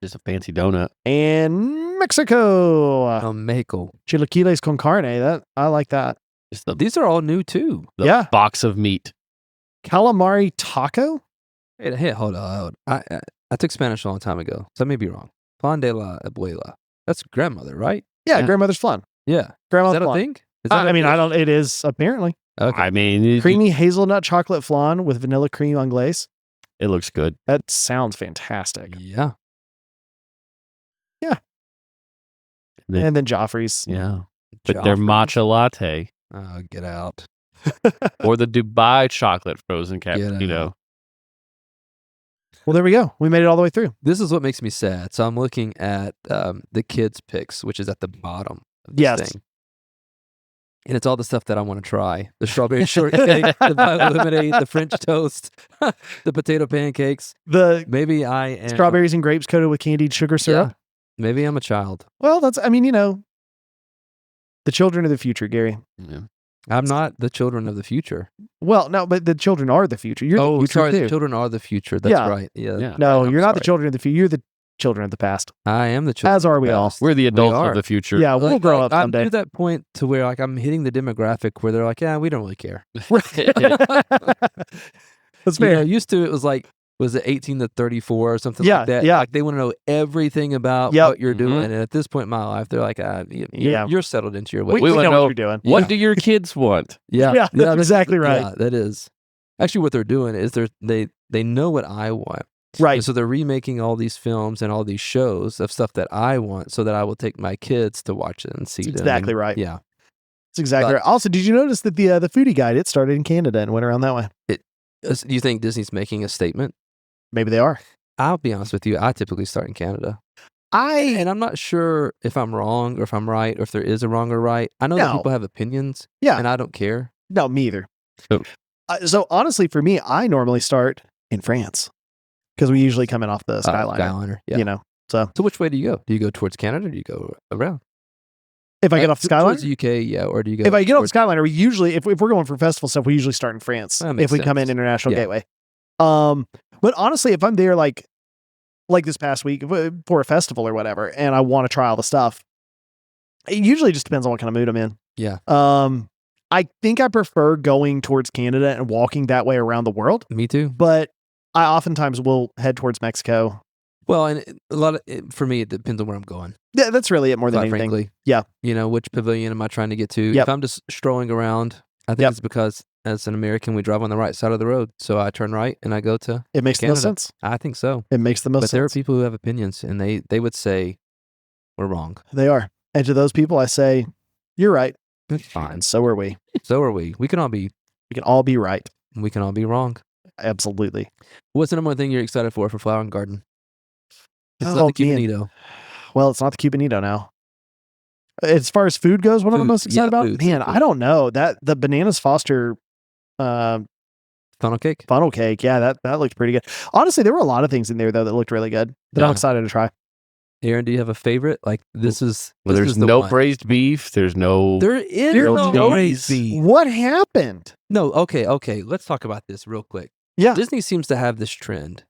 Just a fancy donut. And Mexico, Mexico. chilaquiles con carne. That I like that. Just the, These are all new too. the Yeah. box of meat. Calamari taco. Hey, hold on. I took Spanish a long time ago, so I may be wrong. Pan de la abuela. That's grandmother, right? Yeah, Yeah. grandmother's flan. Yeah. Is Grandmother's that a flan. thing? Is that I a mean, dish? I don't. It is apparently Okay. I mean, creamy hazelnut chocolate flan with vanilla cream anglaise. it looks good. That sounds fantastic. Yeah. Then- And then Joffrey's. Yeah. But their Joffrey's. matcha latte Oh, get out. or the Dubai chocolate frozen Get cappuccino. Well, there we go. We made it all the way through. This is what makes me sad. So I'm looking at the kids' picks, which is at the bottom of this Yes. thing. And it's all the stuff that I want to try. The strawberry shortcake, the bio lemonade, the French toast, the potato pancakes. The Maybe I am. strawberries and grapes coated with candied sugar syrup. Yeah. Maybe I'm a child. Well, that's. I mean, the children of the future, Gary. Yeah. I'm not the children of the future. Well, no, but the children are the future. You're the future sorry. too. The children are the future. That's Yeah. right. Yeah. Yeah. No, I'm you're not the sorry. children of the future. You're the children of the past. I am the children. As are we all. We're the adults are. of the future. Yeah, we'll grow up I'm someday. to that point to where like I'm hitting the demographic where they're like, yeah, we don't really care. That's You know, fair. used to it was like, was it 18 to 34 or something Yeah, like that? yeah. Like they want to know everything about Yep. what you're doing. Mhm. And at this point in my life, they're like, Yeah. you're settled into your We, ways. We we wanna know know what you're doing. What do your kids want? Yeah, Yeah, that's exactly right. Yeah, that is. Actually, what they're doing is they know what I want. Right. And so they're remaking all these films and all these shows of stuff that I want so that I will take my kids to watch it and see That's them. exactly And- right. Yeah. That's exactly But- right. Also, did you notice that the foodie guide, it started in Canada and went around that way? Do you think Disney's making a statement? Maybe they are. I'll be honest with you. I typically start in Canada. And I'm not sure if I'm wrong or if I'm right or if there is a wrong or right. I know that No. people have opinions. Yeah. And I don't care. No, me either. So- So honestly, for me, I normally start in France because we usually come in off the Skyliner. Skyliner. Yeah. You know, so So which way do you go? Do you go towards Canada or do you go around? if I get off the Towards Skyliner, the UK, yeah. Or do you go? if I get off towards- the Skyliner, we usually, if we're going for festival stuff, we usually start in France. That makes If we come in sense. International Yeah. Gateway. But honestly, if I'm there like this past week for a festival or whatever, and I want to try all the stuff, it usually just depends on what kind of mood I'm in. Yeah. I think I prefer going towards Canada and walking that way around the world, Me too. but I oftentimes will head towards Mexico. Well, and a lot of for me, it depends on where I'm going. Yeah, that's really it more than Quite anything. frankly, Yeah. You know, which pavilion am I trying to get to? Yep. If I'm just strolling around, I think Yep. it's because as an American, we drive on the right side of the road. So I turn right and I go to It makes the most Canada. sense. I think so. It makes the most But there are sense. people who have opinions, and they would say we're wrong. They are. And to those people, I say, you're right. It's fine. And so are we. So are we. We can all be right. We can all be wrong. Absolutely. What's the number one thing you're excited for Flower and Garden? It's Oh, not the man. Cubanito. Well, it's not the Cubanito now. As far as food goes, what am I Food. most excited about? Food. Man, I don't know. The Bananas Foster Funnel cake? funnel cake, yeah, that looked pretty good. Honestly, there were a lot of things in there though that looked really good that I'm Yeah. excited to try. Aaron, do you have a favorite? Like this is Well, this there's is the no one. braised beef. There's no. There is There's no no braised cheese. beef. What happened? No, okay. Let's talk about this real quick. Yeah. Disney seems to have this trend.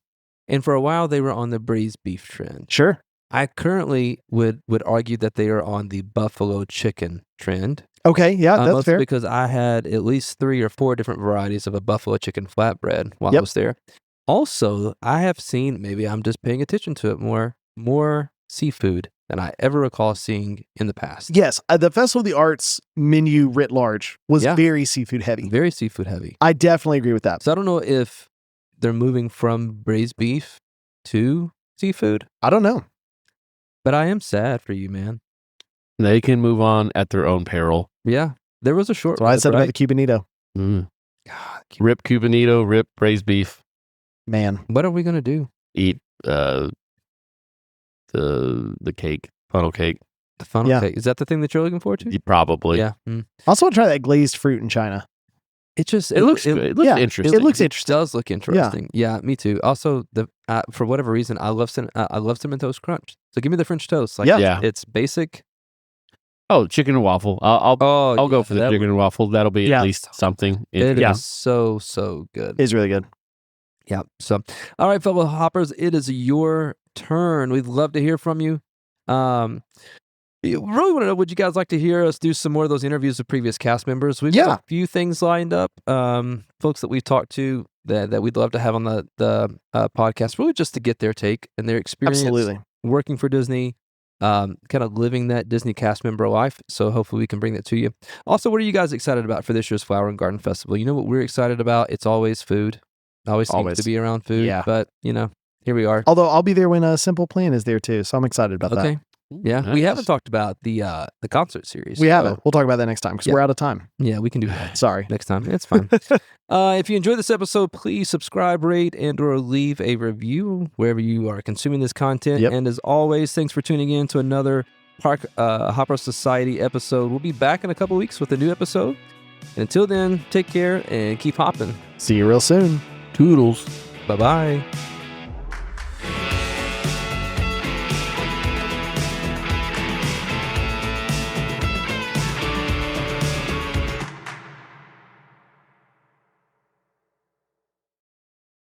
And for a while they were on the braised beef trend. Sure. I currently would argue that they are on the buffalo chicken trend. Okay, yeah, that's Mostly fair. because I had at least 3 or 4 different varieties of a buffalo chicken flatbread while I Yep. was there. Also, I have seen, maybe I'm just paying attention to it more seafood than I ever recall seeing in the past. Yes, the Festival of the Arts menu writ large was Yeah. very seafood heavy. Very seafood heavy. I definitely agree with that. So I don't know if they're moving from braised beef to seafood, I don't know. but I am sad for you, man. They can move on at their own peril. Yeah, there was a short. That's what I rib, said about right? the Cubanito. Mm. God, Rip Cubanito, rip braised beef. Man, what are we gonna do? Eat the cake, funnel cake. The funnel Yeah. cake, is that the thing that you're looking forward to? Probably. Yeah, I also want to try that glazed fruit in China. it just It looks good. It looks yeah, interesting. It looks interesting. does look interesting. Yeah, me too. Also, for whatever reason, I love cinnamon toast crunch. So give me the French toast. Like, Yeah. it's basic. Oh, chicken and waffle. I'll Oh, go for the chicken and waffle. That'll be Yeah. at least something. It Yeah. is so good. It's really good. Yeah. So, all right, fellow hoppers, it is your turn. We'd love to hear from you. You really want to know, would you guys like to hear us do some more of those interviews with previous cast members? We've got a few things lined up. Folks that we've talked to that we'd love to have on the podcast, really just to get their take and their experience Absolutely. working for Disney, kind of living that Disney cast member life. So hopefully we can bring that to you. Also, what are you guys excited about for this year's Flower and Garden Festival? You know what we're excited about? It's always food. Always seems Always. to be around food. Yeah. But, here we are. Although I'll be there when Simple Plan is there too, so I'm excited about Okay. that. Yeah. We Nice. haven't talked about the concert series. We so, haven't. We'll talk about that next time because Yeah. we're out of time. Yeah, we can do that. Sorry. Next time. It's fine. If you enjoyed this episode, please subscribe, rate, and/or leave a review wherever you are consuming this content. Yep. And as always, thanks for tuning in to another Hopper Society episode. We'll be back in a couple weeks with a new episode. And until then, take care and keep hopping. See you real soon. Toodles. Bye-bye.